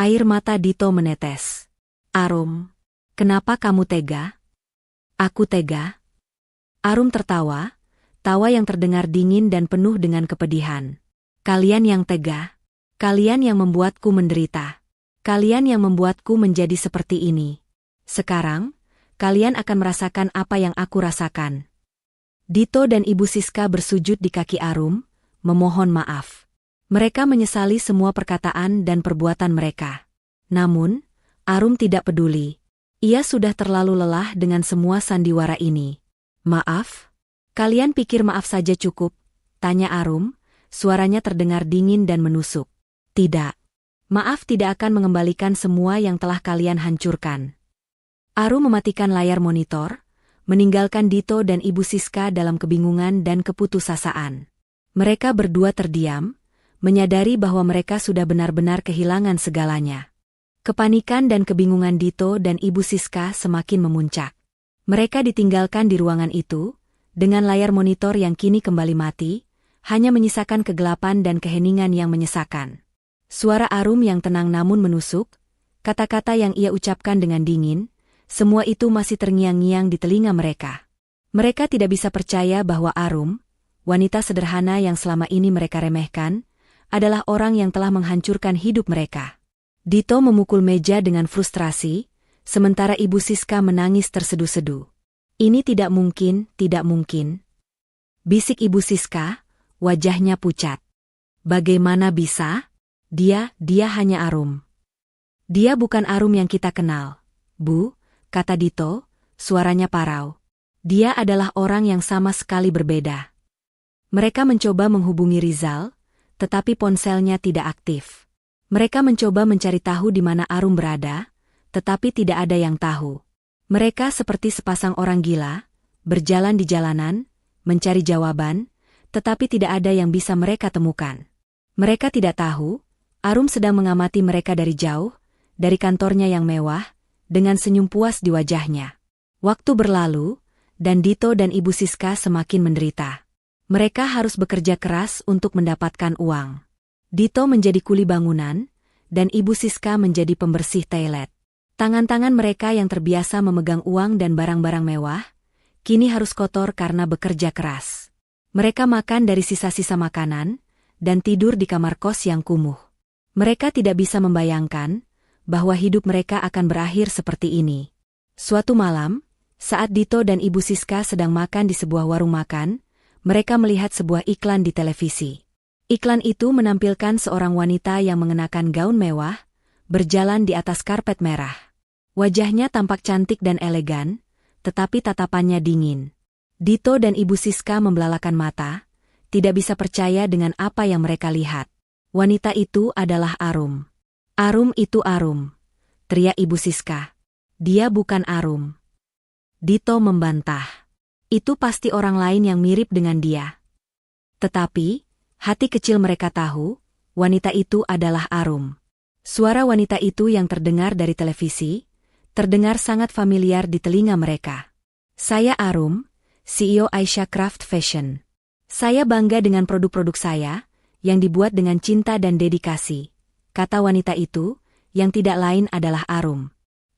Air mata Dito menetes. Arum, kenapa kamu tega? Aku tega? Arum tertawa, tawa yang terdengar dingin dan penuh dengan kepedihan. Kalian yang tega. Kalian yang membuatku menderita. Kalian yang membuatku menjadi seperti ini. Sekarang, kalian akan merasakan apa yang aku rasakan. Dito dan Ibu Siska bersujud di kaki Arum, memohon maaf. Mereka menyesali semua perkataan dan perbuatan mereka. Namun, Arum tidak peduli. Ia sudah terlalu lelah dengan semua sandiwara ini. Maaf? Kalian pikir maaf saja cukup? Tanya Arum, suaranya terdengar dingin dan menusuk. Tidak. Maaf tidak akan mengembalikan semua yang telah kalian hancurkan. Arum mematikan layar monitor, meninggalkan Dito dan Ibu Siska dalam kebingungan dan keputusasaan. Mereka berdua terdiam, menyadari bahwa mereka sudah benar-benar kehilangan segalanya. Kepanikan dan kebingungan Dito dan Ibu Siska semakin memuncak. Mereka ditinggalkan di ruangan itu, dengan layar monitor yang kini kembali mati, hanya menyisakan kegelapan dan keheningan yang menyesakan. Suara Arum yang tenang namun menusuk, kata-kata yang ia ucapkan dengan dingin, semua itu masih terngiang-ngiang di telinga mereka. Mereka tidak bisa percaya bahwa Arum, wanita sederhana yang selama ini mereka remehkan, adalah orang yang telah menghancurkan hidup mereka. Dito memukul meja dengan frustrasi, sementara Ibu Siska menangis terseduh-seduh. Ini tidak mungkin, tidak mungkin. Bisik Ibu Siska, wajahnya pucat. Bagaimana bisa? Dia hanya Arum. Dia bukan Arum yang kita kenal. Bu, kata Dito, suaranya parau. Dia adalah orang yang sama sekali berbeda. Mereka mencoba menghubungi Rizal, tetapi ponselnya tidak aktif. Mereka mencoba mencari tahu di mana Arum berada, tetapi tidak ada yang tahu. Mereka seperti sepasang orang gila, berjalan di jalanan, mencari jawaban, tetapi tidak ada yang bisa mereka temukan. Mereka tidak tahu, Arum sedang mengamati mereka dari jauh, dari kantornya yang mewah, dengan senyum puas di wajahnya. Waktu berlalu, dan Dito dan Ibu Siska semakin menderita. Mereka harus bekerja keras untuk mendapatkan uang. Dito menjadi kuli bangunan, dan Ibu Siska menjadi pembersih toilet. Tangan-tangan mereka yang terbiasa memegang uang dan barang-barang mewah, kini harus kotor karena bekerja keras. Mereka makan dari sisa-sisa makanan, dan tidur di kamar kos yang kumuh. Mereka tidak bisa membayangkan bahwa hidup mereka akan berakhir seperti ini. Suatu malam, saat Dito dan Ibu Siska sedang makan di sebuah warung makan, mereka melihat sebuah iklan di televisi. Iklan itu menampilkan seorang wanita yang mengenakan gaun mewah, berjalan di atas karpet merah. Wajahnya tampak cantik dan elegan, tetapi tatapannya dingin. Dito dan Ibu Siska membelalakan mata, tidak bisa percaya dengan apa yang mereka lihat. Wanita itu adalah Arum. Arum itu Arum, teriak Ibu Siska. Dia bukan Arum. Dito membantah. Itu pasti orang lain yang mirip dengan dia. Tetapi, hati kecil mereka tahu, wanita itu adalah Arum. Suara wanita itu yang terdengar dari televisi, terdengar sangat familiar di telinga mereka. Saya Arum, CEO Aisyah Craft Fashion. Saya bangga dengan produk-produk saya, yang dibuat dengan cinta dan dedikasi, kata wanita itu, yang tidak lain adalah Arum.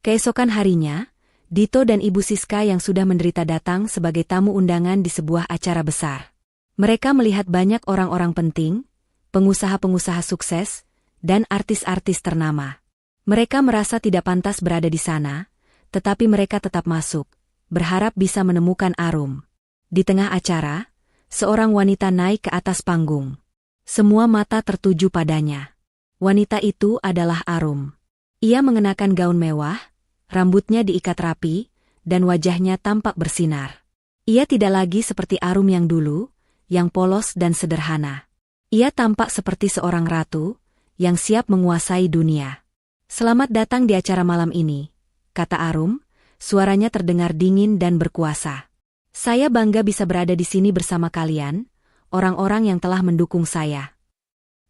Keesokan harinya, Dito dan Ibu Siska yang sudah menderita datang sebagai tamu undangan di sebuah acara besar. Mereka melihat banyak orang-orang penting, pengusaha-pengusaha sukses, dan artis-artis ternama. Mereka merasa tidak pantas berada di sana, tetapi mereka tetap masuk, berharap bisa menemukan Arum. Di tengah acara, seorang wanita naik ke atas panggung. Semua mata tertuju padanya. Wanita itu adalah Arum. Ia mengenakan gaun mewah, rambutnya diikat rapi, dan wajahnya tampak bersinar. Ia tidak lagi seperti Arum yang dulu, yang polos dan sederhana. Ia tampak seperti seorang ratu, yang siap menguasai dunia. Selamat datang di acara malam ini, kata Arum, suaranya terdengar dingin dan berkuasa. Saya bangga bisa berada di sini bersama kalian, orang-orang yang telah mendukung saya.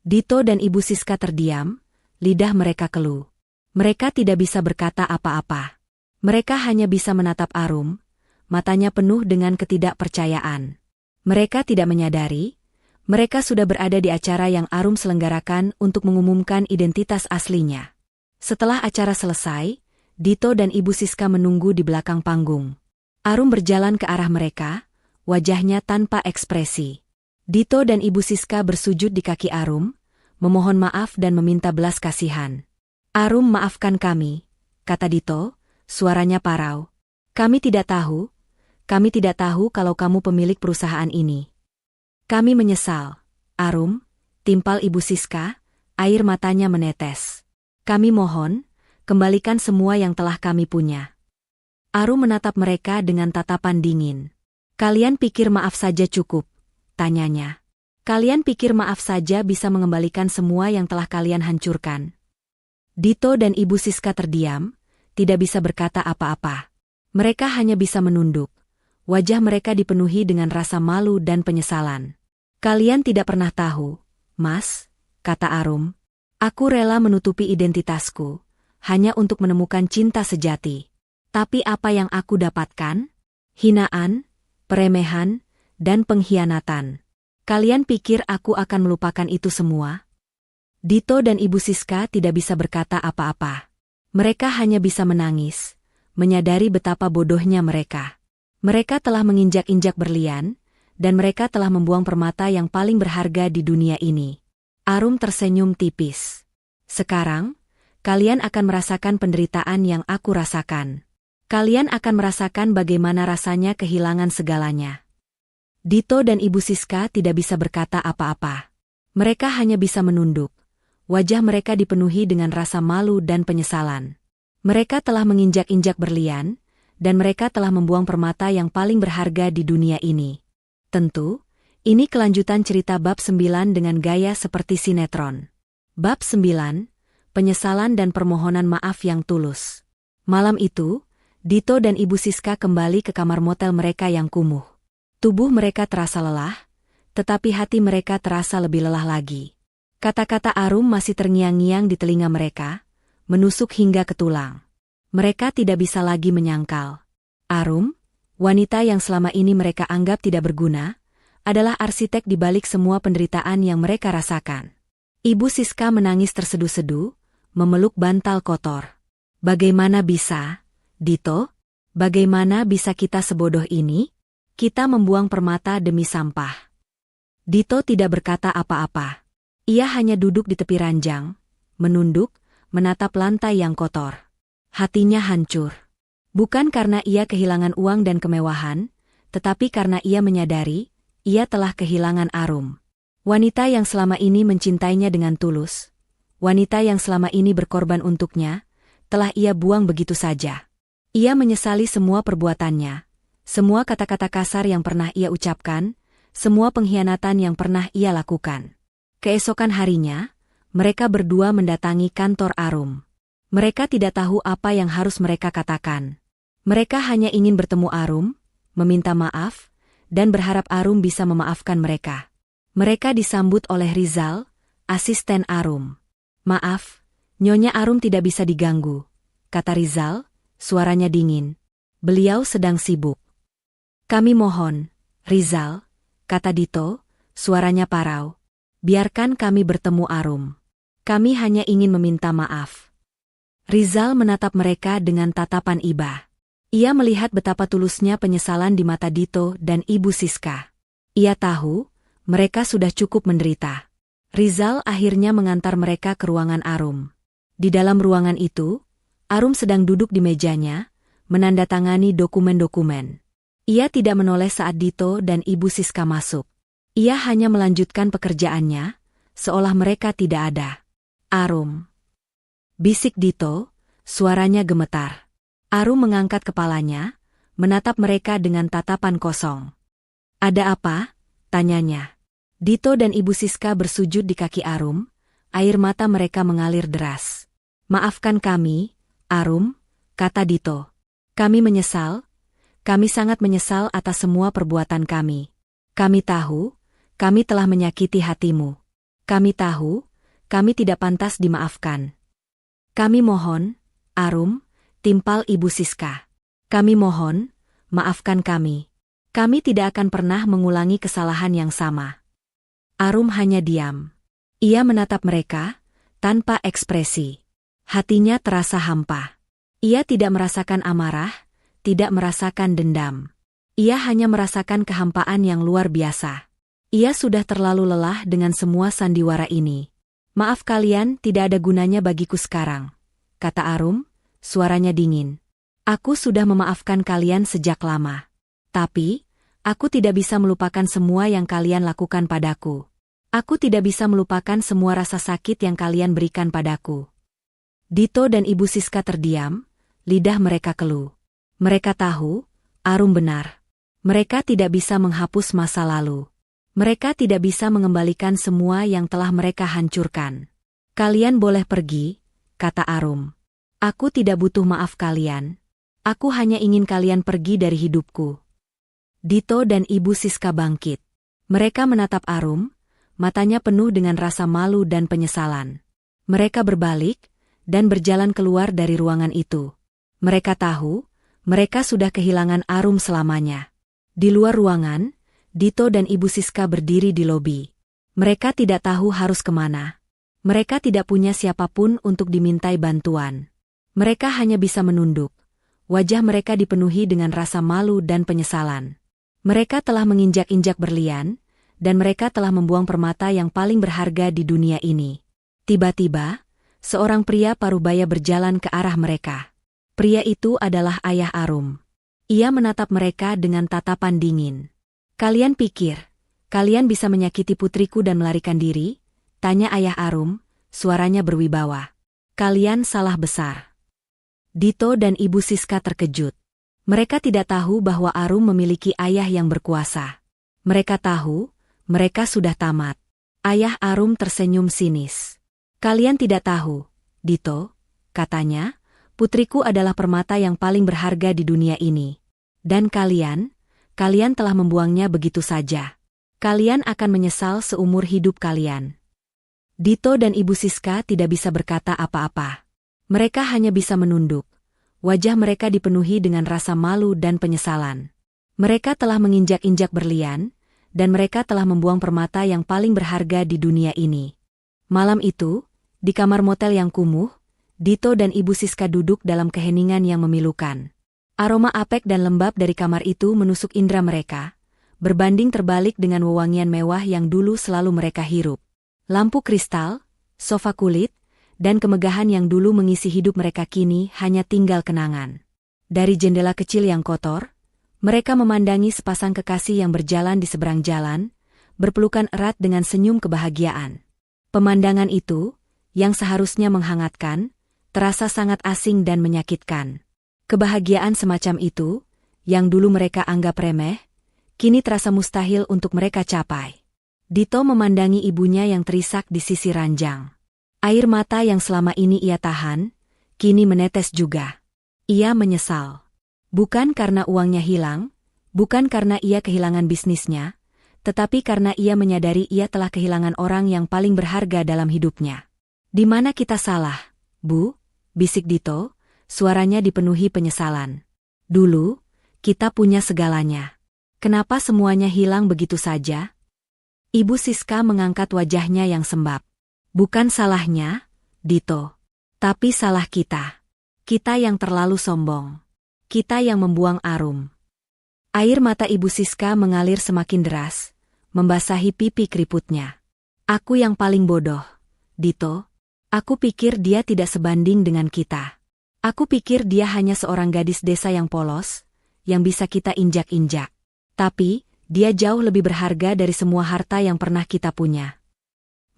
Dito dan Ibu Siska terdiam, lidah mereka keluh. Mereka tidak bisa berkata apa-apa. Mereka hanya bisa menatap Arum, matanya penuh dengan ketidakpercayaan. Mereka tidak menyadari, mereka sudah berada di acara yang Arum selenggarakan untuk mengumumkan identitas aslinya. Setelah acara selesai, Dito dan Ibu Siska menunggu di belakang panggung. Arum berjalan ke arah mereka, wajahnya tanpa ekspresi. Dito dan Ibu Siska bersujud di kaki Arum, memohon maaf dan meminta belas kasihan. "Arum, maafkan kami," kata Dito, suaranya parau. Kami tidak tahu kalau kamu pemilik perusahaan ini. Kami menyesal." "Arum," timpal Ibu Siska, air matanya menetes. "Kami mohon, kembalikan semua yang telah kami punya." Arum menatap mereka dengan tatapan dingin. "Kalian pikir maaf saja cukup?" tanyanya. "Kalian pikir maaf saja bisa mengembalikan semua yang telah kalian hancurkan?" Dito dan Ibu Siska terdiam, tidak bisa berkata apa-apa. Mereka hanya bisa menunduk. Wajah mereka dipenuhi dengan rasa malu dan penyesalan. "Kalian tidak pernah tahu, Mas," kata Arum. "Aku rela menutupi identitasku, hanya untuk menemukan cinta sejati. Tapi apa yang aku dapatkan? Hinaan, peremehan, dan pengkhianatan. Kalian pikir aku akan melupakan itu semua?" Dito dan Ibu Siska tidak bisa berkata apa-apa. Mereka hanya bisa menangis, menyadari betapa bodohnya mereka. Mereka telah menginjak-injak berlian, dan mereka telah membuang permata yang paling berharga di dunia ini. Arum tersenyum tipis. "Sekarang, kalian akan merasakan penderitaan yang aku rasakan. Kalian akan merasakan bagaimana rasanya kehilangan segalanya." Dito dan Ibu Siska tidak bisa berkata apa-apa. Mereka hanya bisa menunduk. Wajah mereka dipenuhi dengan rasa malu dan penyesalan. Mereka telah menginjak-injak berlian, dan mereka telah membuang permata yang paling berharga di dunia ini. Tentu, ini kelanjutan cerita bab 9 dengan gaya seperti sinetron. Bab 9, penyesalan dan permohonan maaf yang tulus. Malam itu, Dito dan Ibu Siska kembali ke kamar motel mereka yang kumuh. Tubuh mereka terasa lelah, tetapi hati mereka terasa lebih lelah lagi. Kata-kata Arum masih terngiang-ngiang di telinga mereka, menusuk hingga ke tulang. Mereka tidak bisa lagi menyangkal. Arum, wanita yang selama ini mereka anggap tidak berguna, adalah arsitek di balik semua penderitaan yang mereka rasakan. Ibu Siska menangis terseduh-seduh, memeluk bantal kotor. "Bagaimana bisa, Dito? Bagaimana bisa kita sebodoh ini? Kita membuang permata demi sampah." Dito tidak berkata apa-apa. Ia hanya duduk di tepi ranjang, menunduk, menatap lantai yang kotor. Hatinya hancur. Bukan karena ia kehilangan uang dan kemewahan, tetapi karena ia menyadari, ia telah kehilangan Arum. Wanita yang selama ini mencintainya dengan tulus, wanita yang selama ini berkorban untuknya, telah ia buang begitu saja. Ia menyesali semua perbuatannya. Semua kata-kata kasar yang pernah ia ucapkan, semua pengkhianatan yang pernah ia lakukan. Keesokan harinya, mereka berdua mendatangi kantor Arum. Mereka tidak tahu apa yang harus mereka katakan. Mereka hanya ingin bertemu Arum, meminta maaf, dan berharap Arum bisa memaafkan mereka. Mereka disambut oleh Rizal, asisten Arum. "Maaf, Nyonya Arum tidak bisa diganggu," kata Rizal, suaranya dingin. "Beliau sedang sibuk." "Kami mohon, Rizal," kata Dito, suaranya parau. "Biarkan kami bertemu Arum. Kami hanya ingin meminta maaf." Rizal menatap mereka dengan tatapan iba. Ia melihat betapa tulusnya penyesalan di mata Dito dan Ibu Siska. Ia tahu, mereka sudah cukup menderita. Rizal akhirnya mengantar mereka ke ruangan Arum. Di dalam ruangan itu, Arum sedang duduk di mejanya, menandatangani dokumen-dokumen. Ia tidak menoleh saat Dito dan Ibu Siska masuk. Ia hanya melanjutkan pekerjaannya, seolah mereka tidak ada. "Arum," bisik Dito, suaranya gemetar. Arum mengangkat kepalanya, menatap mereka dengan tatapan kosong. "Ada apa?" tanyanya. Dito dan Ibu Siska bersujud di kaki Arum, air mata mereka mengalir deras. "Maafkan kami, Arum," kata Dito. "Kami menyesal. Kami sangat menyesal atas semua perbuatan kami. Kami tahu, kami telah menyakiti hatimu. Kami tahu, kami tidak pantas dimaafkan. Kami mohon, Arum," timpal Ibu Siska. "Kami mohon, maafkan kami. Kami tidak akan pernah mengulangi kesalahan yang sama." Arum hanya diam. Ia menatap mereka, tanpa ekspresi. Hatinya terasa hampa. Ia tidak merasakan amarah, tidak merasakan dendam. Ia hanya merasakan kehampaan yang luar biasa. Ia sudah terlalu lelah dengan semua sandiwara ini. Maaf kalian, tidak ada gunanya bagiku sekarang, kata Arum, suaranya dingin. Aku sudah memaafkan kalian sejak lama. Tapi, aku tidak bisa melupakan semua yang kalian lakukan padaku. Aku tidak bisa melupakan semua rasa sakit yang kalian berikan padaku. Dito dan Ibu Siska terdiam, lidah mereka keluh. Mereka tahu, Arum benar. Mereka tidak bisa menghapus masa lalu. Mereka tidak bisa mengembalikan semua yang telah mereka hancurkan. Kalian boleh pergi, kata Arum. Aku tidak butuh maaf kalian. Aku hanya ingin kalian pergi dari hidupku. Dito dan Ibu Siska bangkit. Mereka menatap Arum, matanya penuh dengan rasa malu dan penyesalan. Mereka berbalik dan berjalan keluar dari ruangan itu. Mereka tahu, mereka sudah kehilangan Arum selamanya. Di luar ruangan, Dito dan Ibu Siska berdiri di lobi. Mereka tidak tahu harus kemana. Mereka tidak punya siapapun untuk dimintai bantuan. Mereka hanya bisa menunduk. Wajah mereka dipenuhi dengan rasa malu dan penyesalan. Mereka telah menginjak-injak berlian, dan mereka telah membuang permata yang paling berharga di dunia ini. Tiba-tiba, seorang pria parubaya berjalan ke arah mereka. Pria itu adalah ayah Arum. Ia menatap mereka dengan tatapan dingin. Kalian pikir, kalian bisa menyakiti putriku dan melarikan diri? Tanya ayah Arum, suaranya berwibawa. Kalian salah besar. Dito dan Ibu Siska terkejut. Mereka tidak tahu bahwa Arum memiliki ayah yang berkuasa. Mereka tahu, mereka sudah tamat. Ayah Arum tersenyum sinis. Kalian tidak tahu, Dito, katanya, putriku adalah permata yang paling berharga di dunia ini. Dan kalian telah membuangnya begitu saja. Kalian akan menyesal seumur hidup kalian. Dito dan Ibu Siska tidak bisa berkata apa-apa. Mereka hanya bisa menunduk. Wajah mereka dipenuhi dengan rasa malu dan penyesalan. Mereka telah menginjak-injak berlian, dan mereka telah membuang permata yang paling berharga di dunia ini. Malam itu, di kamar motel yang kumuh, Dito dan Ibu Siska duduk dalam keheningan yang memilukan. Aroma apek dan lembab dari kamar itu menusuk indera mereka, berbanding terbalik dengan wewangian mewah yang dulu selalu mereka hirup. Lampu kristal, sofa kulit, dan kemegahan yang dulu mengisi hidup mereka kini hanya tinggal kenangan. Dari jendela kecil yang kotor, mereka memandangi sepasang kekasih yang berjalan di seberang jalan, berpelukan erat dengan senyum kebahagiaan. Pemandangan itu, yang seharusnya menghangatkan, terasa sangat asing dan menyakitkan. Kebahagiaan semacam itu, yang dulu mereka anggap remeh, kini terasa mustahil untuk mereka capai. Dito memandangi ibunya yang terisak di sisi ranjang. Air mata yang selama ini ia tahan, kini menetes juga. Ia menyesal. Bukan karena uangnya hilang, bukan karena ia kehilangan bisnisnya, tetapi karena ia menyadari ia telah kehilangan orang yang paling berharga dalam hidupnya. Di mana kita salah, Bu? Bisik Dito, suaranya dipenuhi penyesalan. Dulu, kita punya segalanya. Kenapa semuanya hilang begitu saja? Ibu Siska mengangkat wajahnya yang sembab. Bukan salahnya, Dito. Tapi salah kita. Kita yang terlalu sombong. Kita yang membuang Arum. Air mata Ibu Siska mengalir semakin deras, membasahi pipi keriputnya. Aku yang paling bodoh, Dito. Aku pikir dia tidak sebanding dengan kita. Aku pikir dia hanya seorang gadis desa yang polos, yang bisa kita injak-injak. Tapi, dia jauh lebih berharga dari semua harta yang pernah kita punya.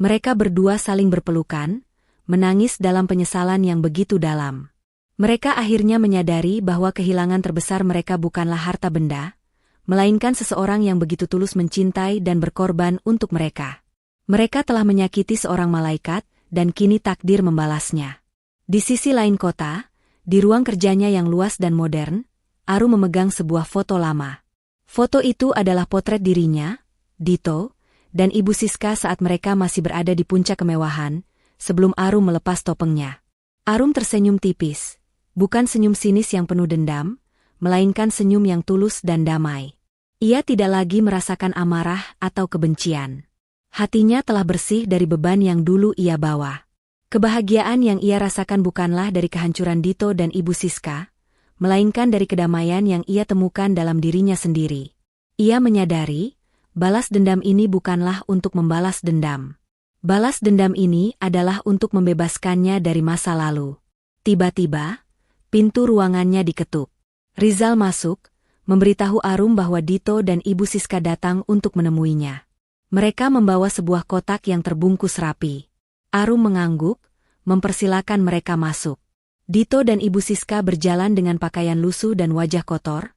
Mereka berdua saling berpelukan, menangis dalam penyesalan yang begitu dalam. Mereka akhirnya menyadari bahwa kehilangan terbesar mereka bukanlah harta benda, melainkan seseorang yang begitu tulus mencintai dan berkorban untuk mereka. Mereka telah menyakiti seorang malaikat, dan kini takdir membalasnya. Di sisi lain kota, di ruang kerjanya yang luas dan modern, Arum memegang sebuah foto lama. Foto itu adalah potret dirinya, Dito, dan Ibu Siska saat mereka masih berada di puncak kemewahan, sebelum Arum melepas topengnya. Arum tersenyum tipis, bukan senyum sinis yang penuh dendam, melainkan senyum yang tulus dan damai. Ia tidak lagi merasakan amarah atau kebencian. Hatinya telah bersih dari beban yang dulu ia bawa. Kebahagiaan yang ia rasakan bukanlah dari kehancuran Dito dan Ibu Siska, melainkan dari kedamaian yang ia temukan dalam dirinya sendiri. Ia menyadari, balas dendam ini bukanlah untuk membalas dendam. Balas dendam ini adalah untuk membebaskannya dari masa lalu. Tiba-tiba, pintu ruangannya diketuk. Rizal masuk, memberitahu Arum bahwa Dito dan Ibu Siska datang untuk menemuinya. Mereka membawa sebuah kotak yang terbungkus rapi. Arum mengangguk, mempersilakan mereka masuk. Dito dan Ibu Siska berjalan dengan pakaian lusuh dan wajah kotor.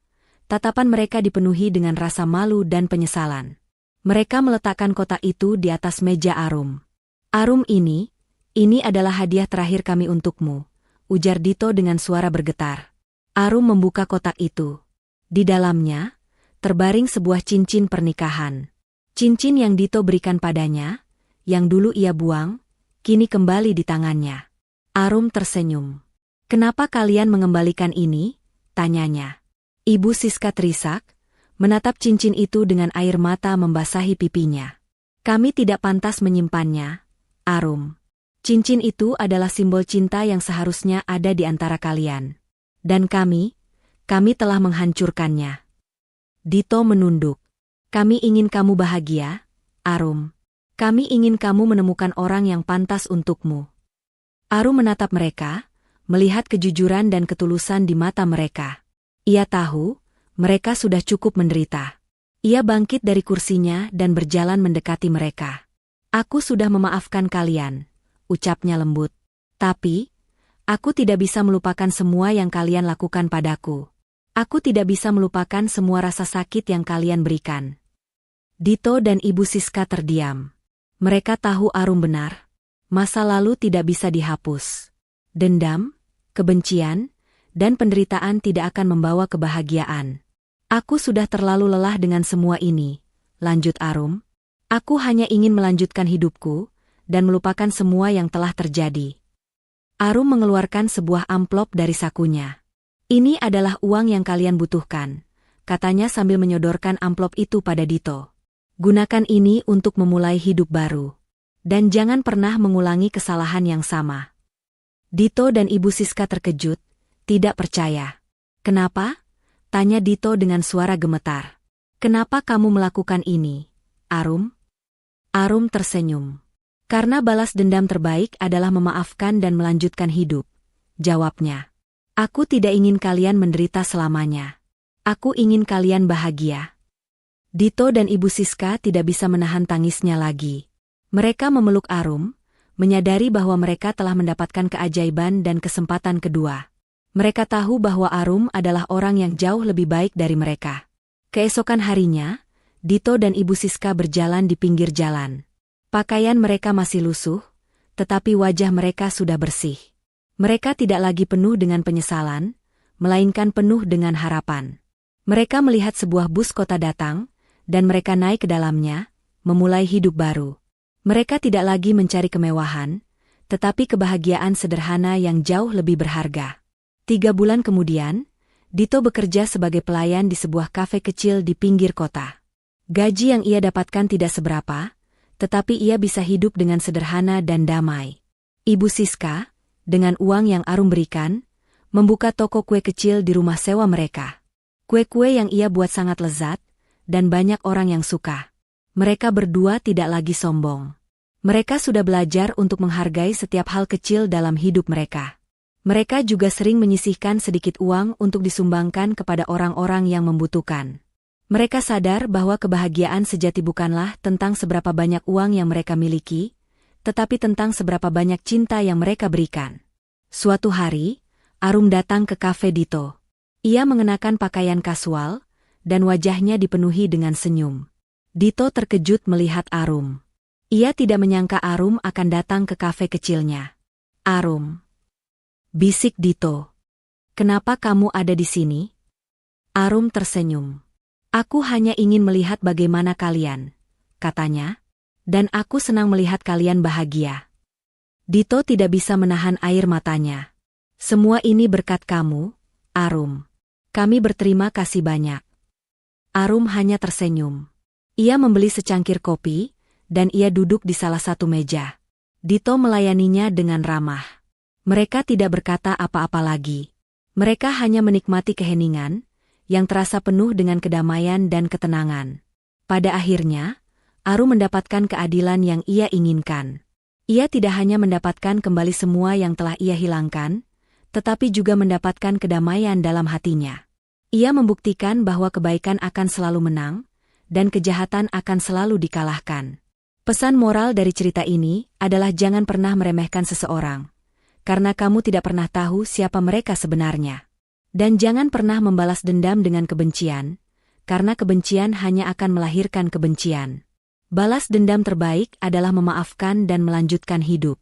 Tatapan mereka dipenuhi dengan rasa malu dan penyesalan. Mereka meletakkan kotak itu di atas meja Arum. Arum, ini adalah hadiah terakhir kami untukmu, ujar Dito dengan suara bergetar. Arum membuka kotak itu. Di dalamnya, terbaring sebuah cincin pernikahan. Cincin yang Dito berikan padanya, yang dulu ia buang, kini kembali di tangannya. Arum tersenyum. Kenapa kalian mengembalikan ini? Tanyanya. Ibu Siska terisak, menatap cincin itu dengan air mata membasahi pipinya. Kami tidak pantas menyimpannya, Arum. Cincin itu adalah simbol cinta yang seharusnya ada di antara kalian. Dan kami telah menghancurkannya. Dito menunduk. Kami ingin kamu bahagia, Arum. Kami ingin kamu menemukan orang yang pantas untukmu. Arum menatap mereka, melihat kejujuran dan ketulusan di mata mereka. Ia tahu, mereka sudah cukup menderita. Ia bangkit dari kursinya dan berjalan mendekati mereka. Aku sudah memaafkan kalian, ucapnya lembut. Tapi, aku tidak bisa melupakan semua yang kalian lakukan padaku. Aku tidak bisa melupakan semua rasa sakit yang kalian berikan. Dito dan Ibu Siska terdiam. Mereka tahu Arum benar. Masa lalu tidak bisa dihapus. Dendam, kebencian, dan penderitaan tidak akan membawa kebahagiaan. Aku sudah terlalu lelah dengan semua ini, lanjut Arum. Aku hanya ingin melanjutkan hidupku, dan melupakan semua yang telah terjadi. Arum mengeluarkan sebuah amplop dari sakunya. Ini adalah uang yang kalian butuhkan, katanya sambil menyodorkan amplop itu pada Dito. Gunakan ini untuk memulai hidup baru. Dan jangan pernah mengulangi kesalahan yang sama. Dito dan Ibu Siska terkejut, tidak percaya. Kenapa? Tanya Dito dengan suara gemetar. Kenapa kamu melakukan ini, Arum? Arum tersenyum. Karena balas dendam terbaik adalah memaafkan dan melanjutkan hidup, jawabnya. Aku tidak ingin kalian menderita selamanya. Aku ingin kalian bahagia. Dito dan Ibu Siska tidak bisa menahan tangisnya lagi. Mereka memeluk Arum, menyadari bahwa mereka telah mendapatkan keajaiban dan kesempatan kedua. Mereka tahu bahwa Arum adalah orang yang jauh lebih baik dari mereka. Keesokan harinya, Dito dan Ibu Siska berjalan di pinggir jalan. Pakaian mereka masih lusuh, tetapi wajah mereka sudah bersih. Mereka tidak lagi penuh dengan penyesalan, melainkan penuh dengan harapan. Mereka melihat sebuah bus kota datang, dan mereka naik ke dalamnya, memulai hidup baru. Mereka tidak lagi mencari kemewahan, tetapi kebahagiaan sederhana yang jauh lebih berharga. 3 bulan kemudian, Dito bekerja sebagai pelayan di sebuah kafe kecil di pinggir kota. Gaji yang ia dapatkan tidak seberapa, tetapi ia bisa hidup dengan sederhana dan damai. Ibu Siska, dengan uang yang Arum berikan, membuka toko kue kecil di rumah sewa mereka. Kue-kue yang ia buat sangat lezat, dan banyak orang yang suka. Mereka berdua tidak lagi sombong. Mereka sudah belajar untuk menghargai setiap hal kecil dalam hidup mereka. Mereka juga sering menyisihkan sedikit uang untuk disumbangkan kepada orang-orang yang membutuhkan. Mereka sadar bahwa kebahagiaan sejati bukanlah tentang seberapa banyak uang yang mereka miliki, tetapi tentang seberapa banyak cinta yang mereka berikan. Suatu hari, Arum datang ke kafe Dito. Ia mengenakan pakaian kasual, dan wajahnya dipenuhi dengan senyum. Dito terkejut melihat Arum. Ia tidak menyangka Arum akan datang ke kafe kecilnya. Arum, bisik Dito. Kenapa kamu ada di sini? Arum tersenyum. Aku hanya ingin melihat bagaimana kalian, katanya, dan aku senang melihat kalian bahagia. Dito tidak bisa menahan air matanya. Semua ini berkat kamu, Arum. Kami berterima kasih banyak. Arum hanya tersenyum. Ia membeli secangkir kopi, dan ia duduk di salah satu meja. Dito melayaninya dengan ramah. Mereka tidak berkata apa-apa lagi. Mereka hanya menikmati keheningan, yang terasa penuh dengan kedamaian dan ketenangan. Pada akhirnya, Aru mendapatkan keadilan yang ia inginkan. Ia tidak hanya mendapatkan kembali semua yang telah ia hilangkan, tetapi juga mendapatkan kedamaian dalam hatinya. Ia membuktikan bahwa kebaikan akan selalu menang, dan kejahatan akan selalu dikalahkan. Pesan moral dari cerita ini adalah jangan pernah meremehkan seseorang, karena kamu tidak pernah tahu siapa mereka sebenarnya. Dan jangan pernah membalas dendam dengan kebencian, karena kebencian hanya akan melahirkan kebencian. Balas dendam terbaik adalah memaafkan dan melanjutkan hidup.